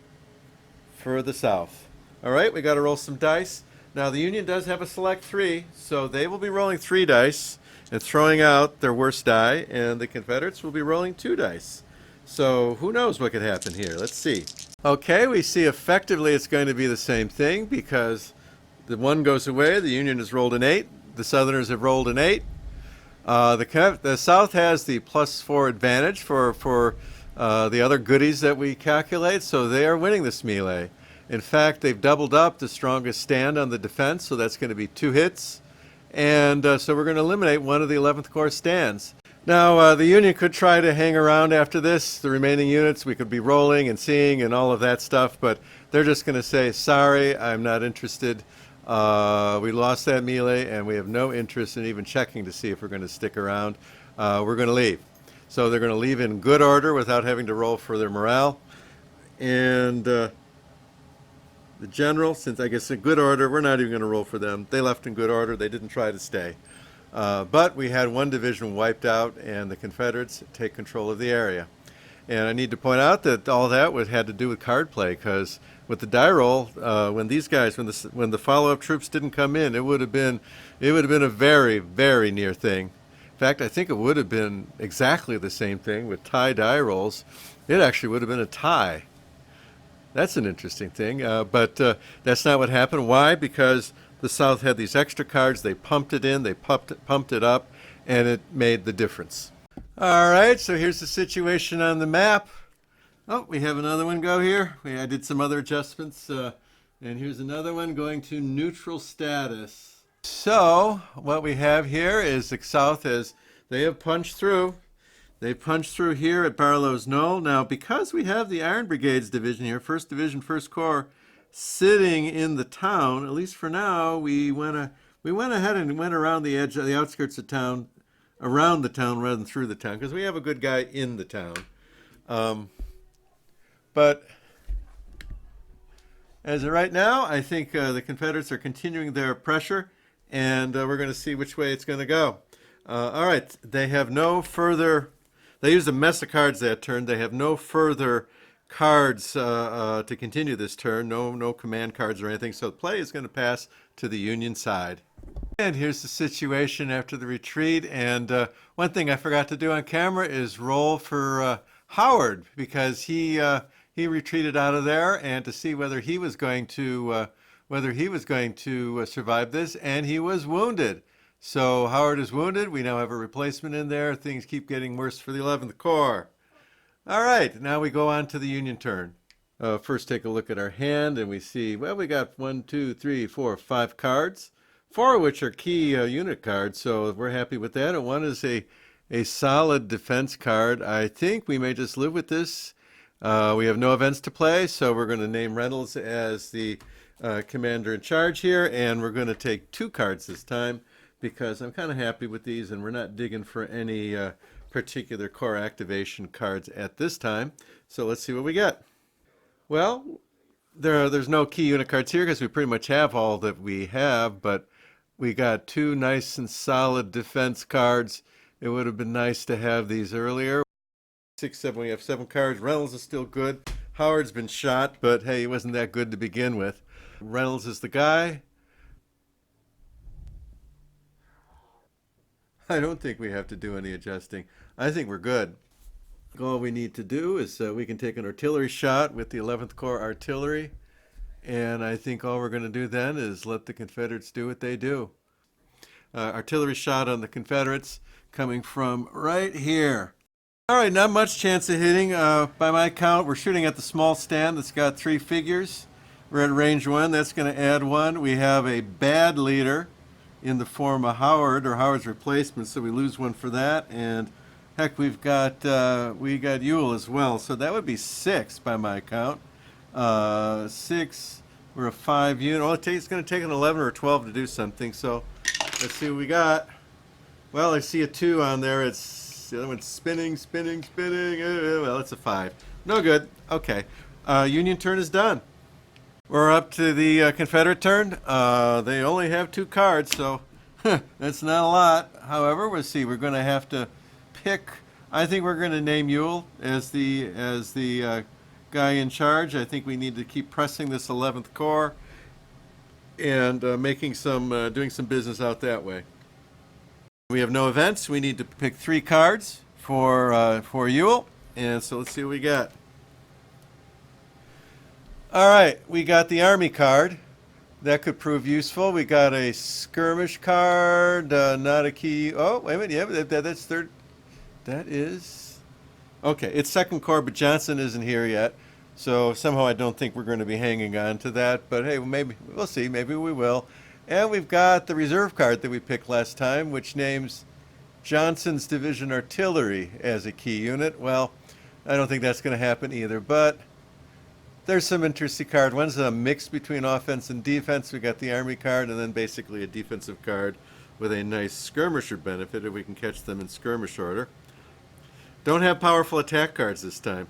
for the South. All right, we got to roll some dice. Now the Union does have a select 3, so they will be rolling 3 dice and throwing out their worst die, and the Confederates will be rolling 2 dice. So who knows what could happen here? Let's see. Okay, we see effectively it's going to be the same thing because the 1 goes away. The Union has rolled an 8. The Southerners have rolled an 8. The South has the +4 advantage for the other goodies that we calculate, so they are winning this melee. In fact, they've doubled up the strongest stand on the defense, so that's going to be 2 hits. And so we're going to eliminate one of the 11th Corps stands. Now, the Union could try to hang around after this. The remaining units, we could be rolling and seeing and all of that stuff, but they're just going to say, sorry, I'm not interested. We lost that melee, and we have no interest in even checking to see if we're going to stick around. We're going to leave. So they're going to leave in good order without having to roll for their morale. And the general, since I guess in good order, we're not even going to roll for them. They left in good order. They didn't try to stay. But we had one division wiped out, and the Confederates take control of the area. And I need to point out that all that had to do with card play, because with the die roll, when the follow-up troops didn't come in, it would have been a very, very near thing. In fact, I think it would have been exactly the same thing with tie die rolls. It actually would have been a tie. That's an interesting thing, but that's not what happened. Why? Because the South had these extra cards. They pumped it in, they pumped it up, and it made the difference. All right, so here's the situation on the map. Oh, we have another one go here. I did some other adjustments, and here's another one going to neutral status. So what we have here is the South they have punched through. They punched through here at Barlow's Knoll. Now, because we have the Iron Brigades division here, 1st Division, 1st Corps, sitting in the town, at least for now, we went ahead and went around the edge, the outskirts of town, around the town rather than through the town, because we have a good guy in the town. But as of right now, I think the Confederates are continuing their pressure, and we're going to see which way it's going to go. All right, they have no further. They used a mess of cards that turn. They have no further cards to continue this turn. No command cards or anything. So the play is going to pass to the Union side. And here's the situation after the retreat. And one thing I forgot to do on camera is roll for Howard, because he retreated out of there, and to see whether he was going to survive this, and he was wounded. So Howard is wounded. We now have a replacement in there. Things keep getting worse for the 11th Corps. All right, now we go on to the Union turn. First, take a look at our hand, and we see, well, we got 1, 2, 3, 4, 5 cards, 4 of which are key unit cards, so we're happy with that. And one is a solid defense card. I think we may just live with this. We have no events to play, so we're going to name Reynolds as the commander in charge here, and we're going to take 2 cards this time, because I'm kind of happy with these, and we're not digging for any particular Corps activation cards at this time. So let's see what we get. Well, There's no key unit cards here because we pretty much have all that we have, but we got two nice and solid defense cards. It would have been nice to have these earlier. 6, 7, we have 7 cards. Reynolds is still good. Howard's been shot, but hey, he wasn't that good to begin with. Reynolds is the guy. I don't think we have to do any adjusting. I think we're good. All we need to do is we can take an artillery shot with the 11th Corps artillery, and I think all we're going to do then is let the Confederates do what they do. Artillery shot on the Confederates coming from right here. All right, not much chance of hitting. By my count, we're shooting at the small stand that's got 3 figures. We're at range 1. That's going to add 1. We have a bad leader in the form of Howard or Howard's replacement, so we lose 1 for that. And heck, we got Ewell as well, so that would be 6 by my count. 6. We're a 5 unit. Oh, it's going to take an 11 or a 12 to do something. So let's see what we got. Well, I see a 2 on there. The other one's spinning. Well, it's a 5. No good. Okay. Union turn is done. We're up to the Confederate turn. They only have 2 cards, so that's not a lot. However, we'll see. We're going to have to pick. I think we're going to name Ewell as the guy in charge. I think we need to keep pressing this 11th Corps and doing some business out that way. We have no events. We need to pick 3 cards for Ewell, and so let's see what we got. All right, we got the Army card. That could prove useful. We got a skirmish card, not a key. Oh, wait a minute. Yeah, that's third. That is okay. It's 2nd Corps, but Johnson isn't here yet, so somehow I don't think we're going to be hanging on to that. But hey, maybe we'll see. Maybe we will. And we've got the reserve card that we picked last time, which names Johnson's Division Artillery as a key unit. Well, I don't think that's going to happen either, but there's some interesting card. One's a mix between offense and defense. We got the Army card, and then basically a defensive card with a nice skirmisher benefit if we can catch them in skirmish order. Don't have powerful attack cards this time.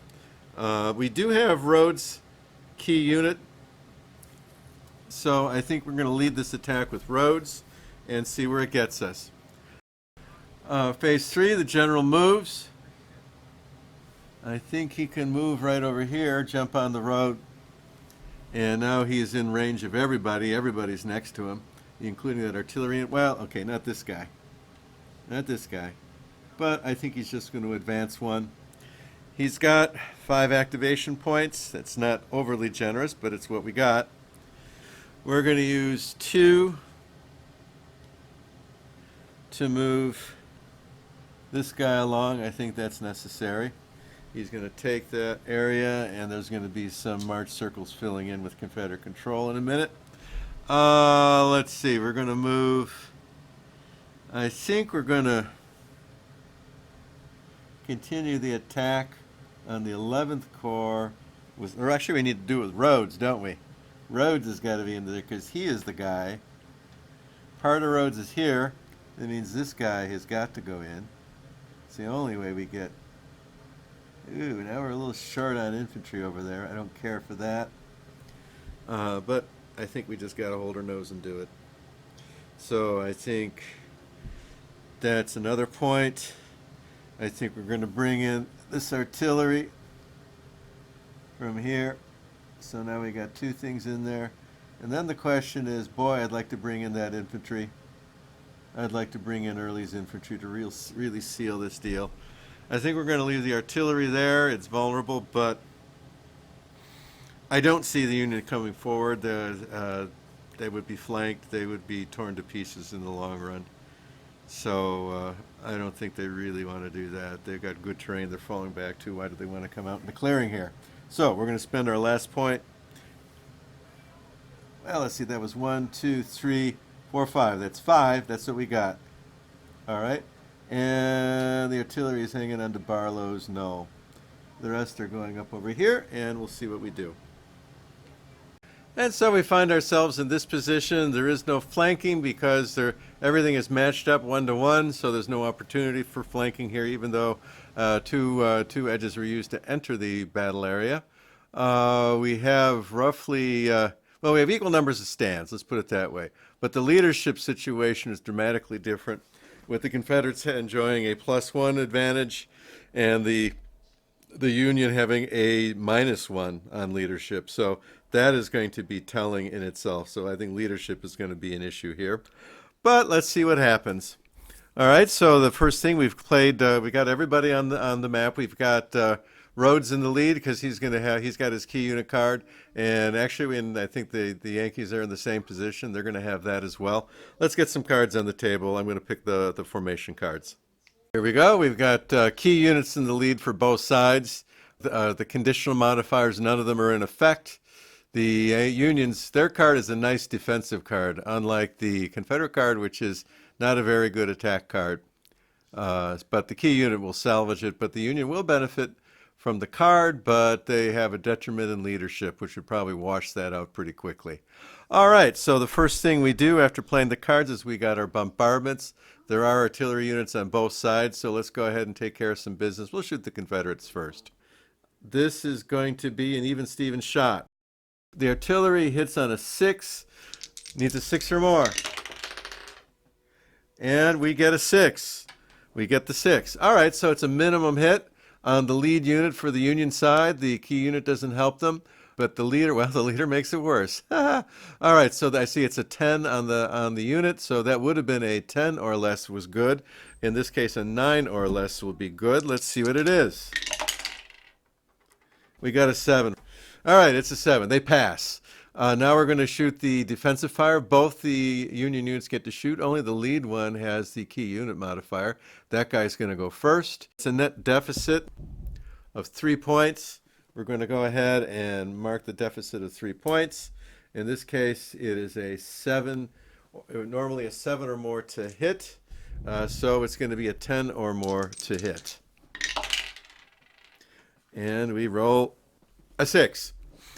We do have Rhodes key unit, so I think we're going to lead this attack with Rhodes and see where it gets us. Phase 3, the general moves. I think he can move right over here, jump on the road, and now he's in range of everybody. Everybody's next to him, including that artillery. Well, okay, not this guy. Not this guy. But I think he's just going to advance 1. He's got 5 activation points. That's not overly generous, but it's what we got. We're going to use 2 to move this guy along. I think that's necessary. He's going to take that area, and there's going to be some march circles filling in with Confederate control in a minute. Let's see. We're going to move. I think we're going to continue the attack on the 11th Corps. Or actually, we need to do it with Rhodes, don't we? Rhodes has got to be in there because he is the guy. Part of Rhodes is here. That means this guy has got to go in. It's the only way we get. Ooh, now we're a little short on infantry over there. I don't care for that. But I think we just got to hold our nose and do it. So I think that's another point. I think we're going to bring in this artillery from here. So now we got 2 things in there. And then the question is, boy, I'd like to bring in that infantry. I'd like to bring in Early's infantry to really seal this deal. I think we're going to leave the artillery there. It's vulnerable, but I don't see the Union coming forward. They would be flanked. They would be torn to pieces in the long run. So I don't think they really want to do that. They've got good terrain. They're falling back too. Why do they want to come out in the clearing here? So we're going to spend our last point. Well, let's see. That was 1, 2, 3, 4, 5. That's 5. That's what we got. All right. And the artillery is hanging on to Barlow's. No. The rest are going up over here, and we'll see what we do. And so we find ourselves in this position. There is no flanking because everything is matched up 1-to-1, so there's no opportunity for flanking here, even though two edges were used to enter the battle area. We have roughly, well, we have equal numbers of stands, let's put it that way. But the leadership situation is dramatically different, with the Confederates enjoying a +1 advantage and the Union having a -1 on leadership. So that is going to be telling in itself. So I think leadership is going to be an issue here. But let's see what happens. All right, so the first thing we've played, we got everybody on the map. We've got Rhodes in the lead because he's got his key unit card, and actually, I think the Yankees are in the same position. They're going to have that as well. Let's get some cards on the table. I'm going to pick the formation cards. Here we go. We've got key units in the lead for both sides. The conditional modifiers, none of them are in effect. The Unions, their card is a nice defensive card, unlike the Confederate card, which is not a very good attack card. But the key unit will salvage it. But the Union will benefit from the card, but they have a detriment in leadership, which would probably wash that out pretty quickly. All right, so the first thing we do after playing the cards is we got our bombardments. There are artillery units on both sides, so let's go ahead and take care of some business. We'll shoot the Confederates first. This is going to be an even Steven shot. The artillery hits on a 6, needs a 6 or more. And we get a 6. We get the 6. All right, so it's a minimum hit on the lead unit for the Union side. The key unit doesn't help them, but the leader makes it worse. All right, so I see it's a 10 on the unit, so that would have been a 10 or less was good. In this case, a 9 or less will be good. Let's see what it is. We got a 7. All right, it's a 7. They pass. Now we're going to shoot the defensive fire. Both the Union units get to shoot. Only the lead one has the key unit modifier. That guy's going to go first. It's a net deficit of 3 points. We're going to go ahead and mark the deficit of 3 points. In this case, it is a 7, normally a 7 or more to hit. So it's going to be a 10 or more to hit. And we roll a 6.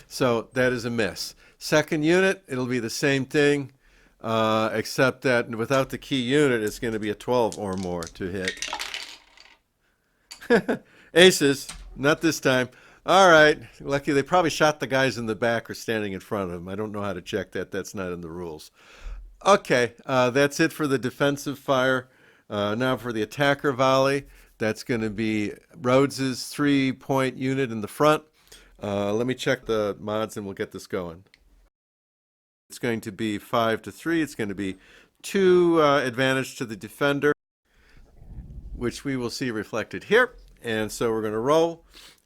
So that is a miss. Second unit, it'll be the same thing, except that without the key unit, it's going to be a 12 or more to hit. Aces, not this time. All right, lucky they probably shot the guys in the back or standing in front of them. I don't know how to check that. That's not in the rules. Okay, that's it for the defensive fire. Now for the attacker volley, that's going to be Rhodes's 3-point unit in the front. Let me check the mods and we'll get this going. It's going to be 5 to 3. It's going to be 2 advantage to the defender, which we will see reflected here. And so we're going to roll.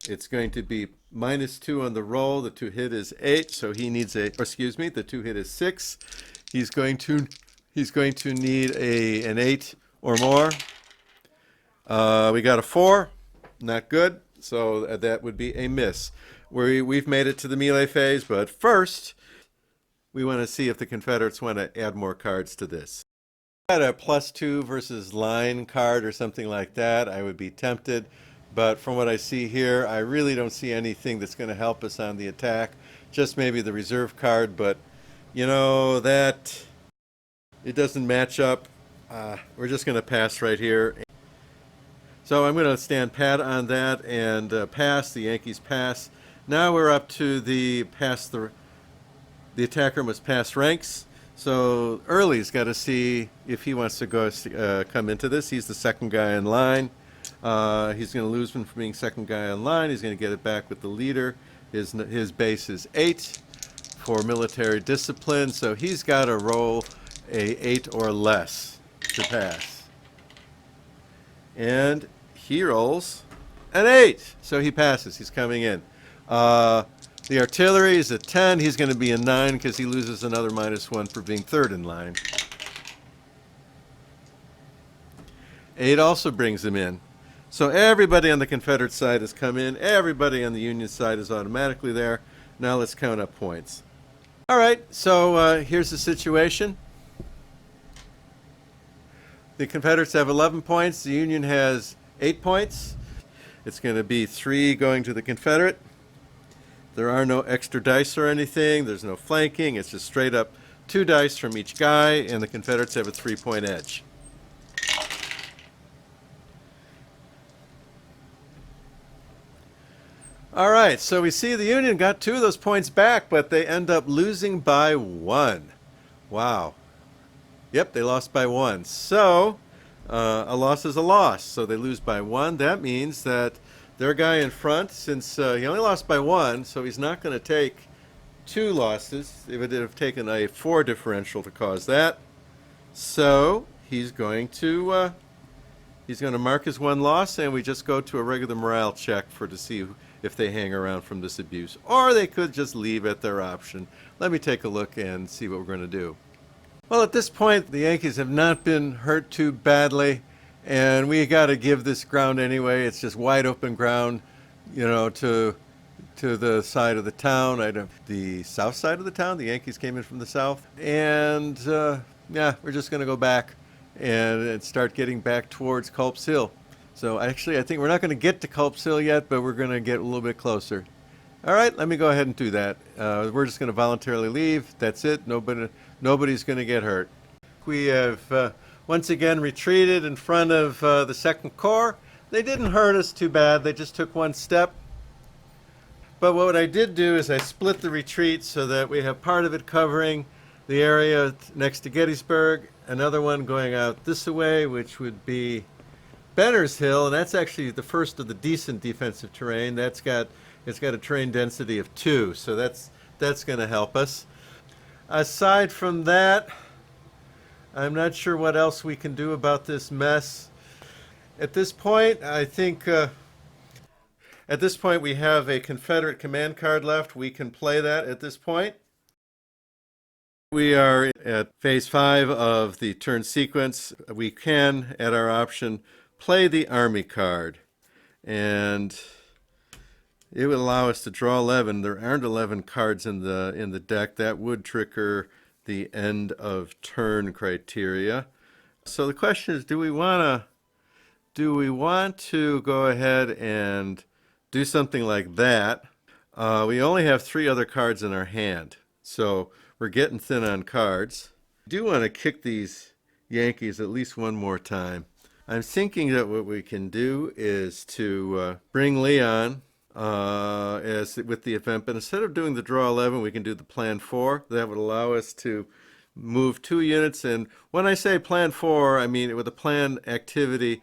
It's going to be -2 on the roll. The 2 hit is 8, so he needs the 2 hit is 6. He's going to need an 8 or more. We got a 4, not good. So that would be a miss. We've made it to the melee phase, but first we want to see if the Confederates want to add more cards to this. If I had a +2 versus line card or something like that, I would be tempted. But from what I see here, I really don't see anything that's going to help us on the attack. Just maybe the reserve card, but you know that it doesn't match up. We're just going to pass right here. So I'm going to stand pat on that and pass. The Yankees pass. Now we're up to the attacker must pass ranks. So Early's got to see if he wants to come into this. He's the second guy in line. He's going to lose from being second guy in line. He's going to get it back with the leader. His base is 8 for military discipline. So he's got to roll a 8 or less to pass. And he rolls an 8. So he passes. He's coming in. The artillery is a 10. He's going to be a 9 because he loses another -1 for being third in line. 8 also brings him in. So everybody on the Confederate side has come in. Everybody on the Union side is automatically there. Now let's count up points. All right, so here's the situation. The Confederates have 11 points. The Union has 8 points. It's going to be 3 going to the Confederate. There are no extra dice or anything. There's no flanking. It's just straight up 2 dice from each guy, and the Confederates have a 3-point edge. All right, so we see the Union got 2 of those points back, but they end up losing by 1. Wow. Yep, they lost by 1. So a loss is a loss. So they lose by 1. That means that their guy in front, since he only lost by 1, so he's not going to take 2 losses. It would have taken a 4 differential to cause that. So he's going to mark his 1 loss, and we just go to a regular morale check to see if they hang around from this abuse, or they could just leave at their option. Let me take a look and see what we're going to do. Well, at this point, the Yankees have not been hurt too badly, and we got to give this ground anyway. It's just wide open ground, to the side of the town, the south side of the town. The Yankees came in from the south, and yeah, we're just going to go back and start getting back towards Culp's Hill. So actually, I think we're not going to get to Culp's Hill yet, but we're going to get a little bit closer. All right, let me go ahead and do that. We're just going to voluntarily leave. That's it. Nobody's going to get hurt. We have once again retreated in front of the Second Corps. They didn't hurt us too bad. They just took 1 step. But what I did do is I split the retreat so that we have part of it covering the area next to Gettysburg, another one going out this way, which would be Benner's Hill, and that's actually the first of the decent defensive terrain. It's got a terrain density of 2, so that's going to help us. Aside from that, I'm not sure what else we can do about this mess. At this point, I think at this point we have a Confederate command card left. We can play that at this point. We are at phase 5 of the turn sequence. We can, at our option, play the Army card, and it would allow us to draw 11. There aren't 11 cards in the deck. That would trigger the end of turn criteria. So the question is, do we want to go ahead and do something like that? We only have 3 other cards in our hand, so we're getting thin on cards. I do want to kick these Yankees at least one more time. I'm thinking that what we can do is to bring Leon as with the event, but instead of doing the draw 11, we can do the plan 4. That would allow us to move 2 units. And when I say plan 4, I mean with a plan activity,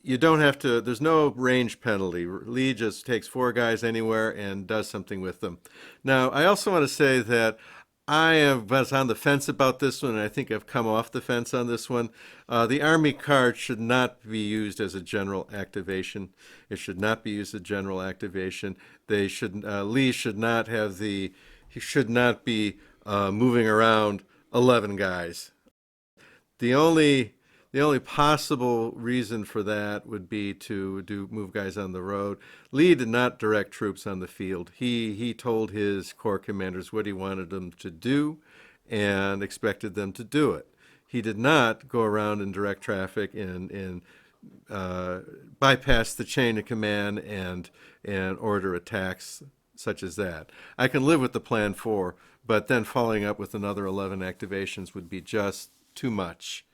you don't have to, there's no range penalty. Lee just takes 4 guys anywhere and does something with them. Now, I also want to say that was on the fence about this one, and I think I've come off the fence on this one. The Army card should not be used as a general activation. It should not be used as a general activation. Lee should not he should not be moving around 11 guys. The only possible reason for that would be to move guys on the road. Lee did not direct troops on the field. He told his corps commanders what he wanted them to do and expected them to do it. He did not go around and direct traffic and bypass the chain of command and order attacks such as that. I can live with the plan 4, but then following up with another 11 activations would be just too much.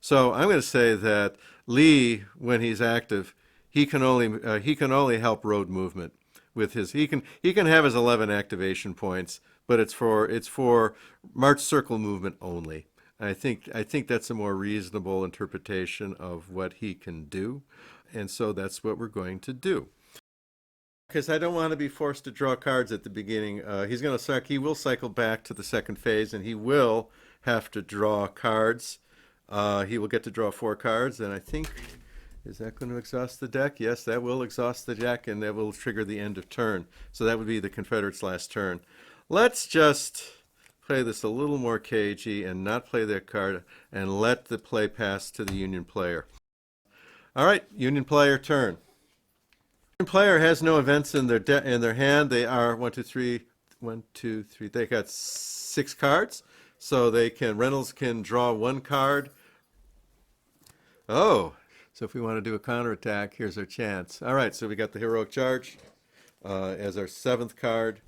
So I'm going to say that Lee, when he's active, he can only help road movement with his. He can have his 11 activation points, but it's for march circle movement only. I think that's a more reasonable interpretation of what he can do, and so that's what we're going to do. Because I don't want to be forced to draw cards at the beginning. He will cycle back to the second phase, and he will have to draw cards. He will get to draw 4 cards, and I think, is that going to exhaust the deck? Yes, that will exhaust the deck, and that will trigger the end of turn. So that would be the Confederates' last turn. Let's just play this a little more cagey and not play that card and let the play pass to the Union player. All right, Union player turn. Union player has no events in their hand. They are 1, 2, 3. They got 6 cards. So Reynolds can draw 1 card. Oh, so if we want to do a counterattack, here's our chance. All right, so we got the heroic charge as our 7th card.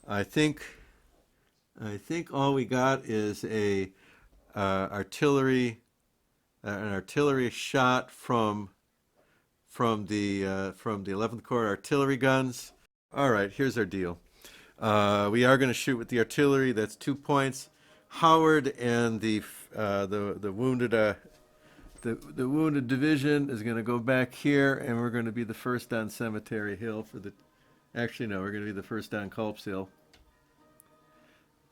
I think all we got is an artillery shot from from the 11th Corps artillery guns. All right, here's our deal. We are going to shoot with the artillery. That's 2 points. Howard and the wounded the wounded division is going to go back here, and we're going to be the first on Cemetery Hill for the. Actually, no, we're going to be the first on Culp's Hill.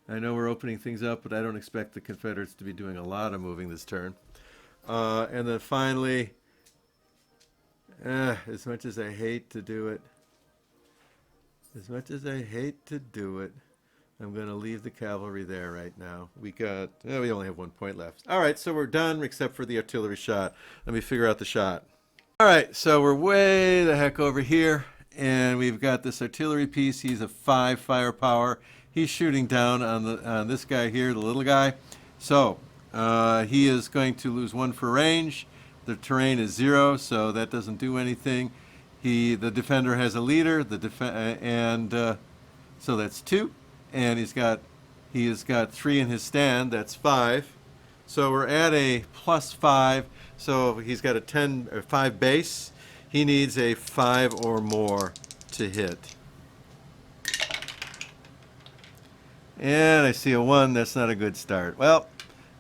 I know we're opening things up, but I don't expect the Confederates to be doing a lot of moving this turn. And then finally, as much as I hate to do it, I'm going to leave the cavalry there right now. We only have 1 point left. All right, so we're done except for the artillery shot. Let me figure out the shot. All right, so we're way the heck over here, and we've got this artillery piece. He's a 5 firepower. He's shooting down on this guy here, the little guy. So he is going to lose 1 for range. The terrain is 0, so that doesn't do anything. The defender has a leader, so that's 2, and he has got 3 in his stand. That's 5. So we're at a +5. So he's got a 10 or 5 base. He needs a 5 or more to hit. And I see a 1. That's not a good start. Well,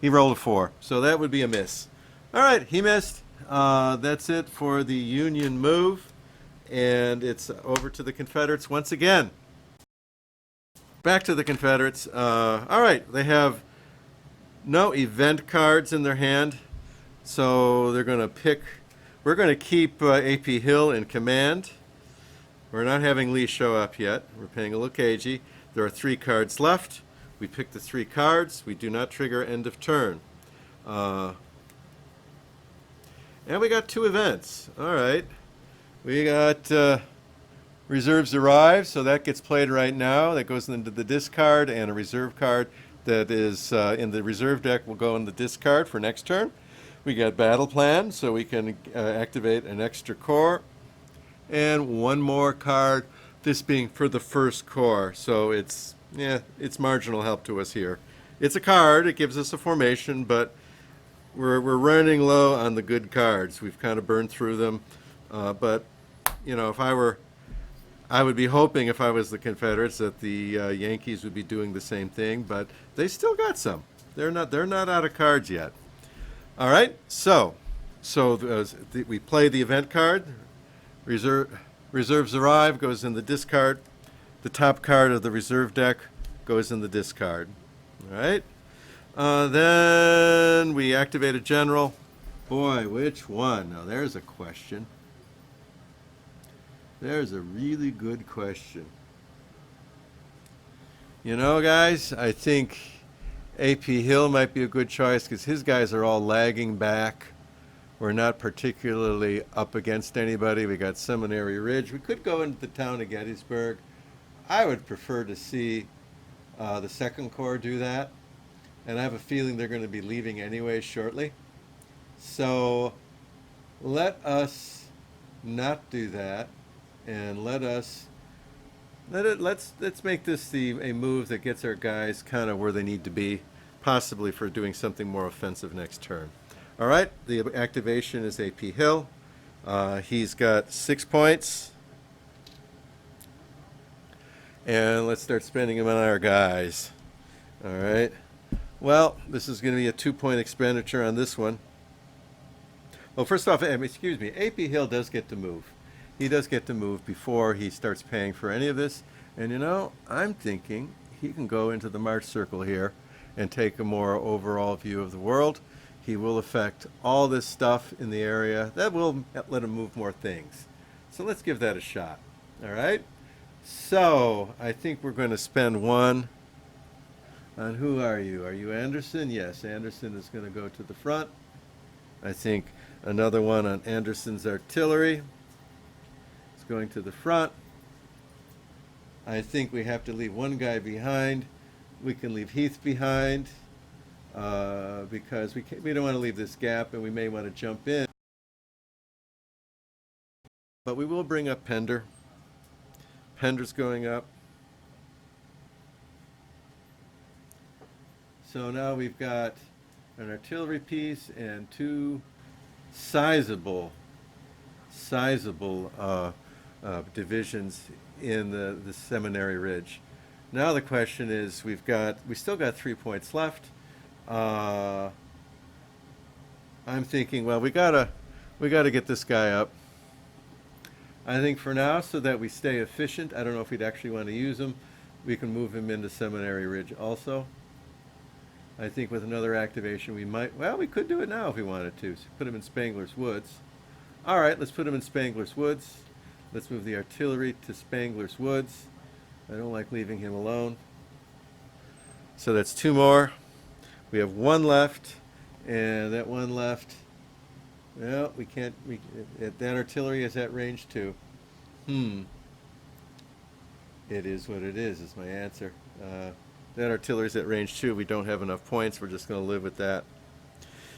he rolled a 4, so that would be a miss. All right, he missed. That's it for the Union move, and it's over to the Confederates once again. Back to the Confederates. All right, they have no event cards in their hand, so they're going to pick. We're going to keep A.P. Hill in command. We're not having Lee show up yet. We're paying a little cagey. There are 3 cards left. We pick the 3 cards. We do not trigger end of turn. And we got 2 events. All right. We got reserves arrive, so that gets played right now. That goes into the discard, and a reserve card that is in the reserve deck will go in the discard for next turn. We got battle plan, so we can activate an extra corps. And 1 more card, this being for the first corps. So it's marginal help to us here. It's a card, it gives us a formation, but we're running low on the good cards. We've kind of burned through them. But, I would be hoping if I was the Confederates that the Yankees would be doing the same thing, but they still got some. They're not out of cards yet. All right, so we play the event card. Reserves arrive, goes in the discard. The top card of the reserve deck goes in the discard. All right. Then we activate a general. Boy, which one? Now there's a question. There's a really good question. Guys, I think A.P. Hill might be a good choice because his guys are all lagging back. We're not particularly up against anybody. We got Seminary Ridge. We could go into the town of Gettysburg. I would prefer to see the Second Corps do that. And I have a feeling they're going to be leaving anyway shortly. So let us not do that, and let's make this a move that gets our guys kind of where they need to be, possibly for doing something more offensive next turn. All right, the activation is A.P. Hill. He's got 6 points. And let's start spending them on our guys. All right. Well, this is going to be a 2-point expenditure on this one. Well, first off, excuse me, A.P. Hill does get to move. He does get to move before he starts paying for any of this. And I'm thinking he can go into the March Circle here and take a more overall view of the world. He will affect all this stuff in the area. That will let him move more things. So let's give that a shot. All right? So I think we're going to spend 1 on who are you? Are you Anderson? Yes, Anderson is going to go to the front. I think another 1 on Anderson's artillery. It's going to the front. I think we have to leave 1 guy behind. We can leave Heath behind because we don't want to leave this gap, and we may want to jump in. But we will bring up Pender. Pender's going up. So now we've got an artillery piece and 2 sizable sizable divisions in the Seminary Ridge. Now the question is, we still got 3 points left. I'm thinking, well, we gotta get this guy up. I think for now, so that we stay efficient, I don't know if we'd actually want to use him, we can move him into Seminary Ridge also. I think with another activation we might, well, we could do it now if we wanted to. So put him in Spangler's Woods. All right, let's put him in Spangler's Woods. Let's move the artillery to Spangler's Woods. I don't like leaving him alone. So that's 2 more. We have 1 left, and that 1 left, well, we can't, that artillery is at range 2. It is what it is my answer. That artillery's at range 2. We don't have enough points. We're just going to live with that.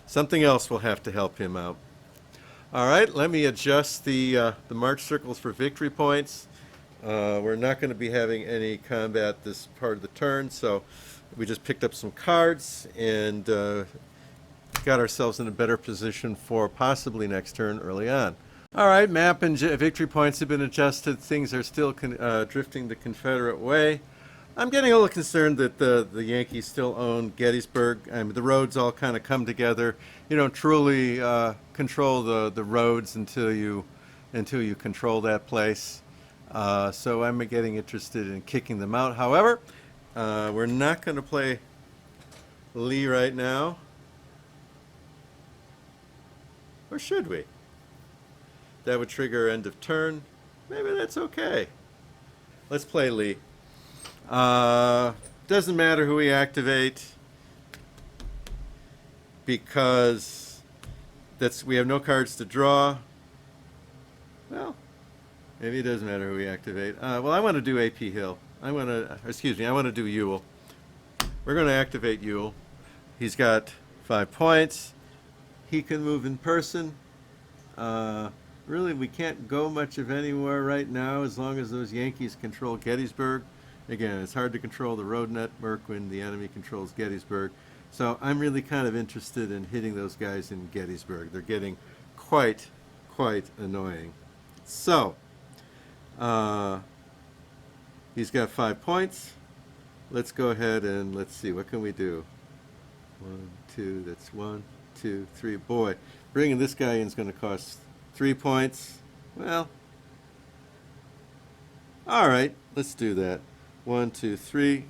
Something else will have to help him out. All right, let me adjust the march circles for victory points. We're not going to be having any combat this part of the turn, so we just picked up some cards and got ourselves in a better position for possibly next turn early on. All right, map and victory points have been adjusted. Things are still drifting the Confederate way. I'm getting a little concerned that the Yankees still own Gettysburg. I mean, the roads all kind of come together. You don't truly control the roads until you control that place. So I'm getting interested in kicking them out. However, we're not going to play Lee right now. Or should we? That would trigger end of turn. Maybe that's okay. Let's play Lee. Doesn't matter who we activate because we have no cards to draw. Well, maybe it doesn't matter who we activate. Well, I want to do AP Hill. I want to do Ewell. We're going to activate Ewell. He's got 5 points. He can move in person. Really, we can't go much of anywhere right now as long as those Yankees control Gettysburg. Again, it's hard to control the road network when the enemy controls Gettysburg. So I'm really kind of interested in hitting those guys in Gettysburg. They're getting quite annoying. So, he's got 5 points. Let's go ahead and let's see, what can we do? 1, 2, that's 1, 2, 3. Boy, bringing this guy in is going to cost 3 points. Well, all right, let's do that. 1, 2, 3.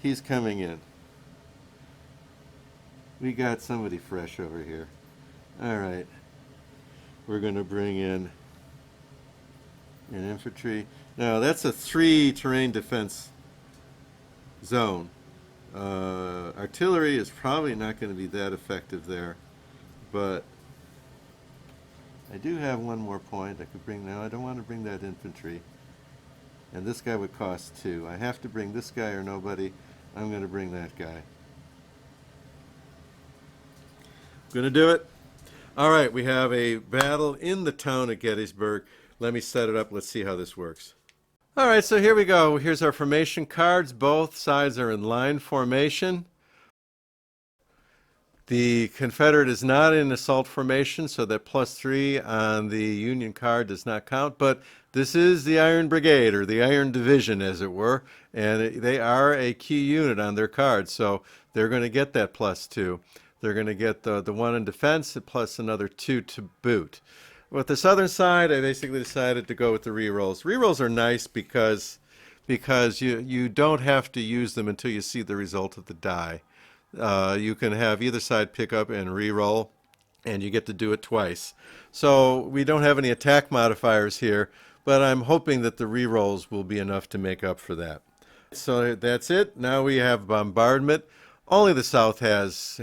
He's coming in. We got somebody fresh over here. All right. We're going to bring in an infantry. Now, that's a 3 terrain defense zone. Artillery is probably not going to be that effective there, but I do have 1 more point I could bring now. I don't want to bring that infantry. And this guy would cost 2. I have to bring this guy or nobody. I'm going to bring that guy. Going to do it. All right, we have a battle in the town of Gettysburg. Let me set it up. Let's see how this works. All right, so here we go. Here's our formation cards. Both sides are in line formation. The Confederate is not in assault formation, so that +3 on the Union card does not count, but this is the Iron Brigade, or the Iron Division, as it were, and they are a key unit on their card, so they're going to get that +2. They're going to get the 1 in defense, plus another 2 to boot. With the southern side, I basically decided to go with the rerolls. Rerolls are nice because you don't have to use them until you see the result of the die. You can have either side pick up and reroll, and you get to do it twice. So we don't have any attack modifiers here, but I'm hoping that the rerolls will be enough to make up for that. So that's it. Now we have bombardment. Only the South has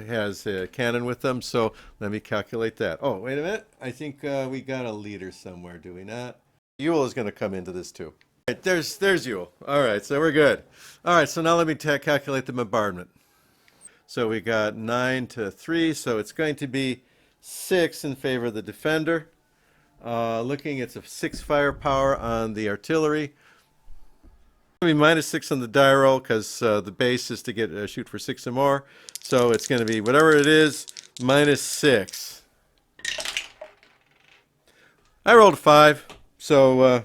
a cannon with them, so let me calculate that. Oh, wait a minute. I think we got a leader somewhere, do we not? Ewell is going to come into this too. All right, there's Ewell. All right, so we're good. All right, so now let me calculate the bombardment. So we got 9 to 3, so it's going to be 6 in favor of the defender. Looking, it's a 6 firepower on the artillery. It's going to be -6 on the die roll because the base is to get shoot for 6 or more. So it's going to be whatever it is, -6. I rolled a 5, so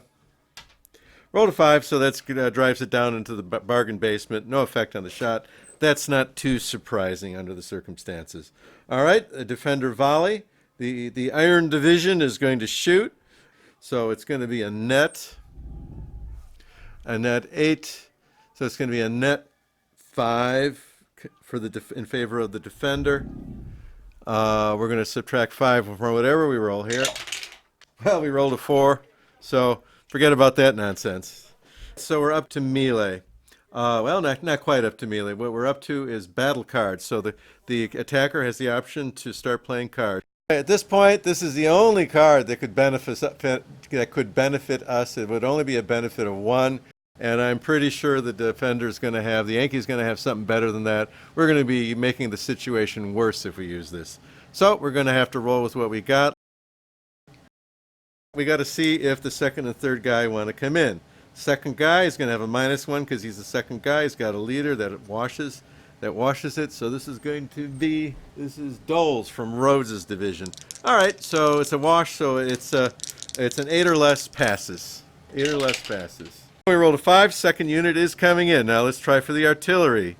rolled a 5, so that drives it down into the bargain basement. No effect on the shot. That's not too surprising under the circumstances. All right, a defender volley. The Iron Division is going to shoot, so it's going to be a net 8. So it's going to be a net 5 for in favor of the defender. We're going to subtract 5 from whatever we roll here. Well, we rolled a 4, so forget about that nonsense. So we're up to melee. Well, not quite up to melee. What we're up to is battle cards. So the attacker has the option to start playing cards. At this point, this is the only card that could benefit us. It would only be a benefit of 1. And I'm pretty sure the defender's going to have, the Yankee's going to have something better than that. We're going to be making the situation worse if we use this. So we're going to have to roll with what we got. We got to see if the second and third guy want to come in. Second guy is going to have a -1 because he's the second guy. He's got a leader that washes it. So this is Doles from Rhodes's division. All right, so it's a wash. So it's an 8 or less passes. 8 or less passes. We rolled a 5. Second unit is coming in. Now let's try for the artillery.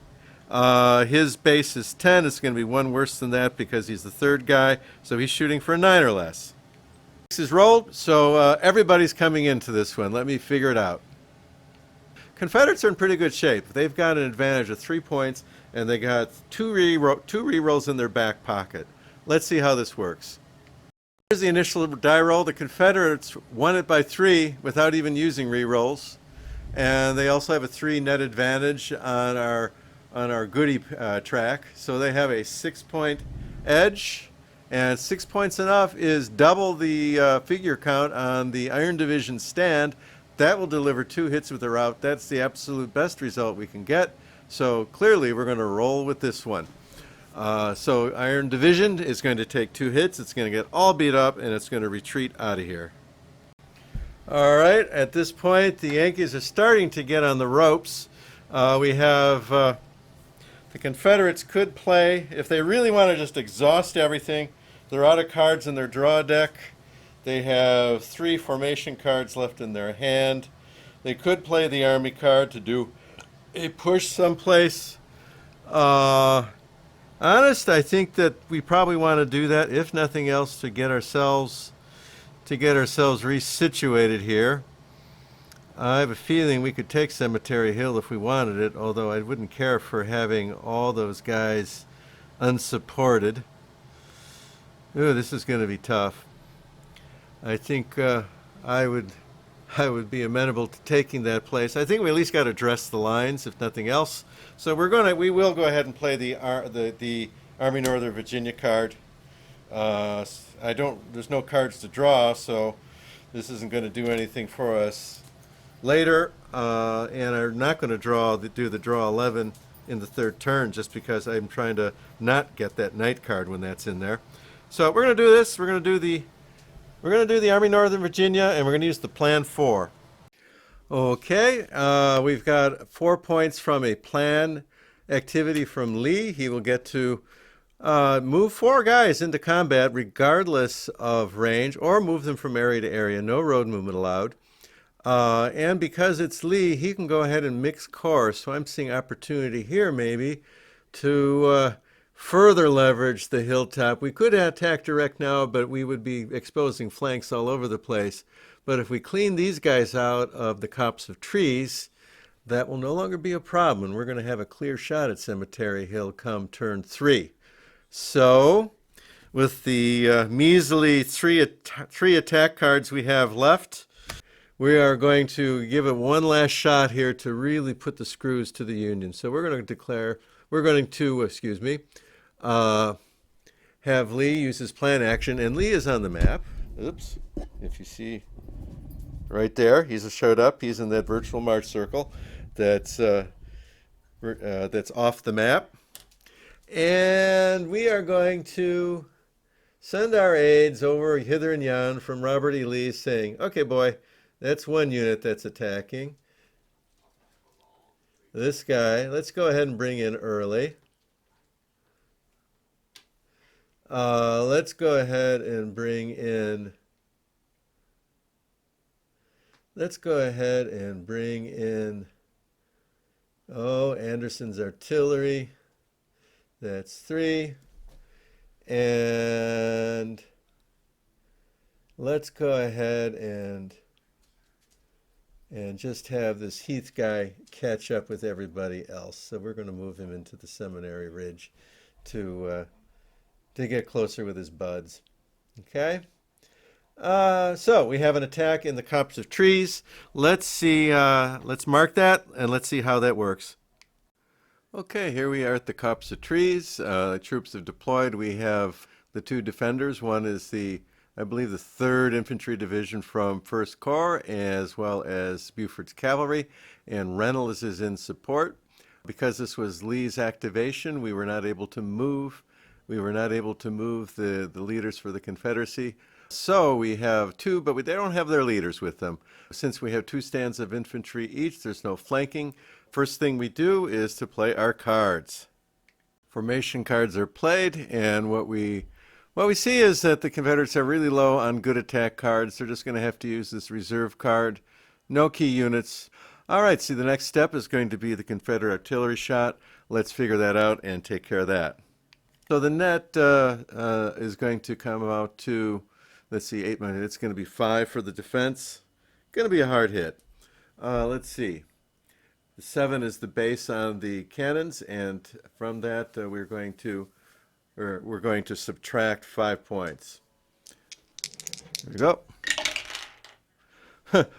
His base is 10. It's going to be 1 worse than that because he's the third guy. So he's shooting for a 9 or less. 6 is rolled, so everybody's coming into this one. Let me figure it out. Confederates are in pretty good shape. They've got an advantage of 3 points, and they got two re-rolls in their back pocket. Let's see how this works. Here's the initial die roll. The Confederates won it by 3 without even using re-rolls. And they also have a 3 net advantage on our goodie track. So they have a 6-point edge. And 6 points enough is double the figure count on the Iron Division stand. That will deliver 2 hits with a rout. That's the absolute best result we can get. So clearly we're going to roll with this one. So Iron Division is going to take 2 hits. It's going to get all beat up, and it's going to retreat out of here. All right, at this point, the Yankees are starting to get on the ropes. We have the Confederates could play, if they really want to just exhaust everything, they're out of cards in their draw deck. They have 3 formation cards left in their hand. They could play the Army card to do a push someplace. Honest, I think that we probably want to do that, if nothing else, to get ourselves resituated here. I have a feeling we could take Cemetery Hill if we wanted it, although I wouldn't care for having all those guys unsupported. Ooh, this is going to be tough. I think I would be amenable to taking that place. I think we at least got to dress the lines, if nothing else. So we will go ahead and play the Army Northern Virginia card. There's no cards to draw, so this isn't going to do anything for us later. And I'm not going to do the draw 11 in the third turn just because I'm trying to not get that night card when that's in there. So we're going to do this. We're going to do the Army Northern Virginia, and we're going to use the Plan 4. Okay, we've got 4 points from a plan activity from Lee. He will get to move 4 guys into combat regardless of range, or move them from area to area. No road movement allowed. And because it's Lee, he can go ahead and mix corps. So I'm seeing opportunity here maybe to further leverage the hilltop. We could attack direct now, but we would be exposing flanks all over the place. But if we clean these guys out of the copse of trees, that will no longer be a problem. And we're going to have a clear shot at Cemetery Hill come turn 3. So with the measly three attack cards we have left, we are going to give it one last shot here to really put the screws to the Union. So we're going to have Lee use his plan action, and Lee is on the map. Oops, if you see right there, he's showed up. He's in that virtual March circle that's off the map. And we are going to send our aides over hither and yon from Robert E. Lee saying, okay, boy, that's 1 unit that's attacking. This guy, let's go ahead and bring in early. Let's go ahead and bring in Let's go ahead and bring in, oh, Anderson's artillery. That's 3. And let's go ahead and just have this Heath guy catch up with everybody else. So we're going to move him into the Seminary Ridge to get closer with his buds. Okay. So we have an attack in the copse of trees. Let's see. Let's mark that and let's see how that works. Okay, here we are at the copse of trees. Troops have deployed. We have the 2 defenders. One is I believe, the 3rd Infantry Division from 1st Corps, as well as Buford's Cavalry, and Reynolds is in support. Because this was Lee's activation, we were not able to move. We were not able to move the leaders for the Confederacy. So we have 2, but they don't have their leaders with them. Since we have 2 stands of infantry each, there's no flanking. First thing we do is to play our cards. Formation cards are played, and what we see is that the Confederates are really low on good attack cards. They're just going to have to use this reserve card. No key units. All right, see, the next step is going to be the Confederate artillery shot. Let's figure that out and take care of that. So the net is going to come out to, let's see, 8 minutes. It's going to be 5 for the defense. Going to be a hard hit. Let's see. The 7 is the base on the cannons, and from that we're going to subtract 5 points. There we go.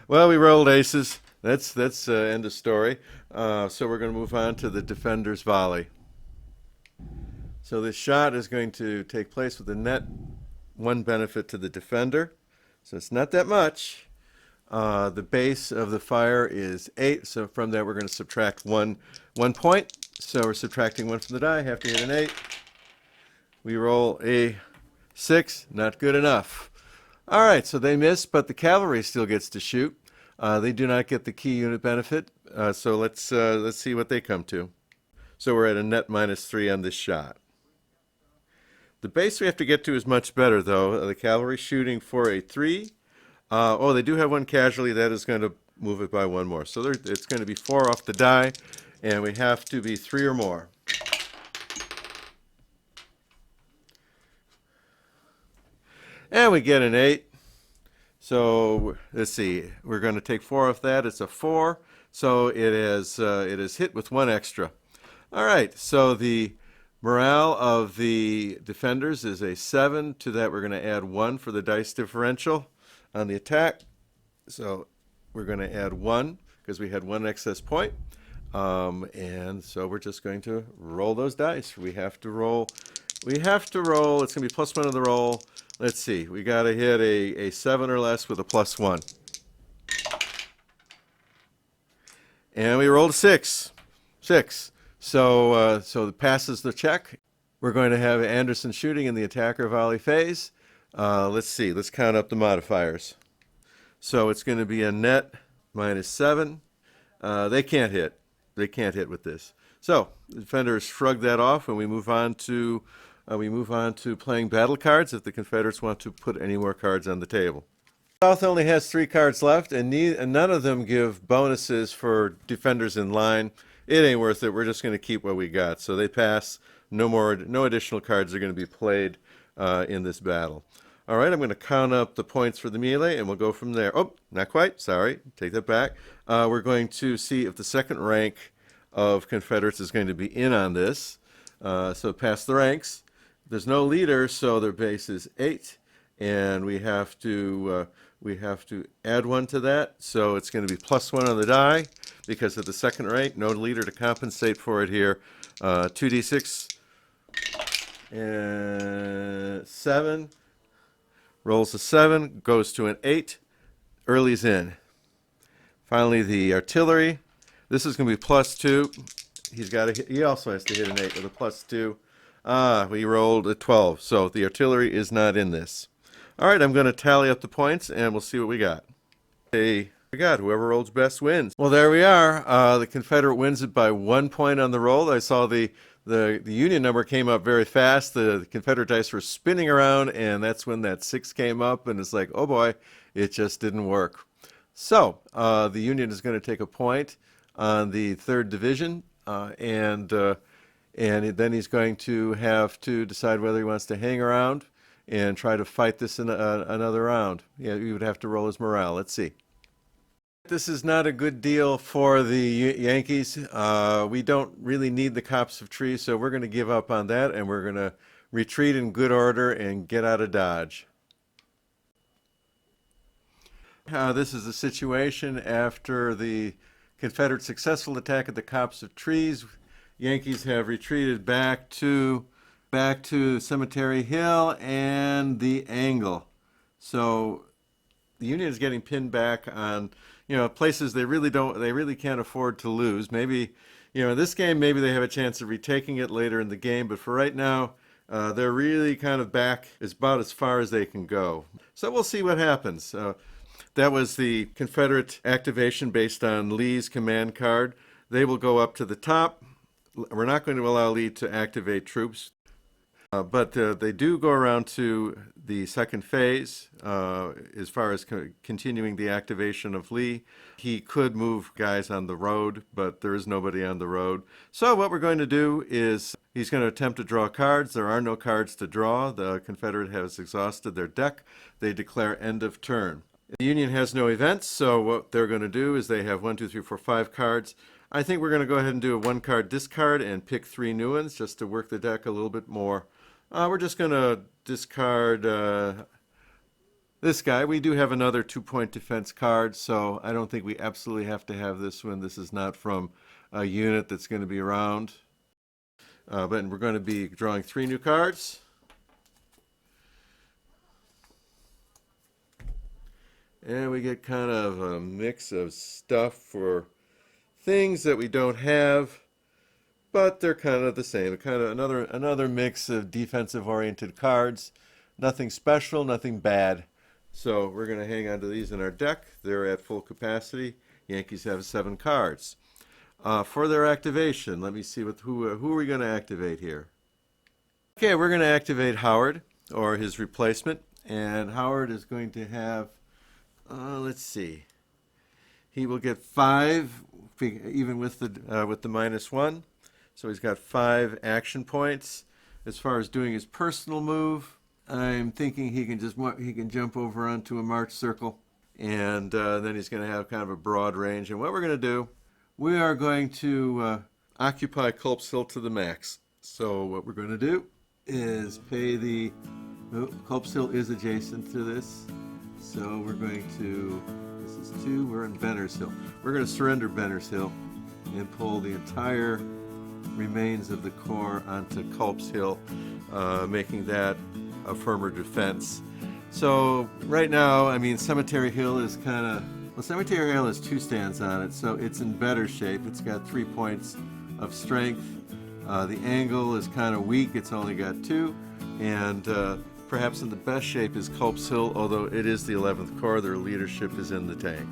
Well, we rolled aces. That's end of story. So we're going to move on to the defender's volley. So this shot is going to take place with a net 1 benefit to the defender. So it's not that much. The base of the fire is 8, so from that we're going to subtract one point. So we're subtracting 1 from the die. Have to hit an 8. We roll a 6. Not good enough. All right, so they miss, but the cavalry still gets to shoot. They do not get the key unit benefit. So let's see what they come to. So we're at a net -3 on this shot. The base we have to get to is much better, though. The cavalry shooting for a 3. They do have 1 casualty. That is going to move it by 1 more. So it's going to be 4 off the die, and we have to be 3 or more. And we get an 8. So let's see. We're going to take 4 off that. It's a 4. So it is hit with 1 extra. All right. So the morale of the defenders is a 7. To that, we're going to add 1 for the dice differential on the attack. So we're going to add 1 because we had 1 excess point. And so we're just going to roll those dice. We have to roll. It's going to be +1 on the roll. Let's see. We got to hit a 7 or less with a +1. And we rolled a 6. 6. So it passes the check. We're going to have Anderson shooting in the attacker volley phase. Let's see. Let's count up the modifiers. So it's going to be a net -7. They can't hit. They can't hit with this. So the defenders shrug that off, and we move on to playing battle cards if the Confederates want to put any more cards on the table. South only has 3 cards left, and none of them give bonuses for defenders in line. It ain't worth it. We're just going to keep what we got. So they pass. No additional cards are going to be played in this battle. All right, I'm going to count up the points for the melee, and we'll go from there. Oh, not quite. Sorry. Take that back. We're going to see if the second rank of Confederates is going to be in on this. So pass the ranks. There's no leader, so their base is 8, and we have to add 1 to that. So it's going to be +1 on the die because of the second rank. No leader to compensate for it here. 2d6 and 7. Rolls a 7, goes to an 8. Early's in. Finally, the artillery. This is going to be +2. He also has to hit an 8 with a +2. We rolled a 12, so the artillery is not in this. All right, I'm going to tally up the points, and we'll see what we got. Whoever rolls best wins. Well, there we are. The Confederate wins it by 1 point on the roll. I saw the Union number came up very fast. The Confederate dice were spinning around, and that's when that 6 came up, and it's like, oh boy, it just didn't work. So the Union is going to take a point on the third division, and then he's going to have to decide whether he wants to hang around and try to fight this in another round. Yeah, he would have to roll his morale. Let's see. This is not a good deal for the Yankees. We don't really need the copse of trees, so we're going to give up on that, and we're going to retreat in good order and get out of Dodge. This is the situation after the Confederate successful attack at the copse of trees. Yankees have retreated back to Cemetery Hill and the Angle. So the Union is getting pinned back on, places they really can't afford to lose. Maybe, in this game, maybe they have a chance of retaking it later in the game, but for right now, they're really kind of back as about as far as they can go. So we'll see what happens. That was the Confederate activation based on Lee's command card. They will go up to the top. We're not going to allow Lee to activate troops, but they do go around to the second phase as far as continuing the activation of Lee. He could move guys on the road, but there is nobody on the road. So what we're going to do is he's going to attempt to draw cards. There are no cards to draw. The Confederate has exhausted their deck. They declare end of turn. The Union has no events, so what they're going to do is they have 1, 2, 3, 4, 5 cards. I think we're going to go ahead and do a 1-card discard and pick 3 new ones just to work the deck a little bit more. We're just going to discard this guy. We do have another 2-point defense card, so I don't think we absolutely have to have this one. This is not from a unit that's going to be around. But we're going to be drawing 3 new cards. And we get kind of a mix of stuff for things that we don't have, but they're kind of the same. Kind of another mix of defensive-oriented cards. Nothing special, nothing bad. So we're going to hang on to these in our deck. They're at full capacity. Yankees have 7 cards. For their activation, let me see who are we going to activate here? Okay, we're going to activate Howard, or his replacement, and Howard is going to have, let's see, he will get 5, even with the -1. So he's got 5 action points. As far as doing his personal move, I'm thinking he can jump over onto a march circle, and then he's going to have kind of a broad range. And what we're going to do, we are going to occupy Culp's Hill to the max. So what we're going to do is pay the Culp's Hill is adjacent to this, so we're going to. This is 2. We're in Benner's Hill. We're going to surrender Benner's Hill and pull the entire remains of the corps onto Culp's Hill, making that a firmer defense. So right now, I mean, Cemetery Hill is kind of, well, Cemetery Hill has 2 stands on it, so it's in better shape. It's got 3 points of strength. The Angle is kind of weak. It's only got 2, and perhaps in the best shape is Culp's Hill, although it is the 11th Corps. Their leadership is in the tank.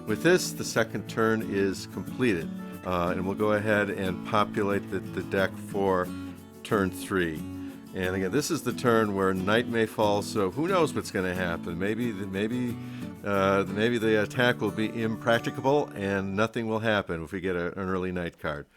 With this, the second turn is completed, and we'll go ahead and populate the deck for turn 3. And again, this is the turn where night may fall, so who knows what's going to happen. Maybe the attack will be impracticable and nothing will happen if we get an early night card.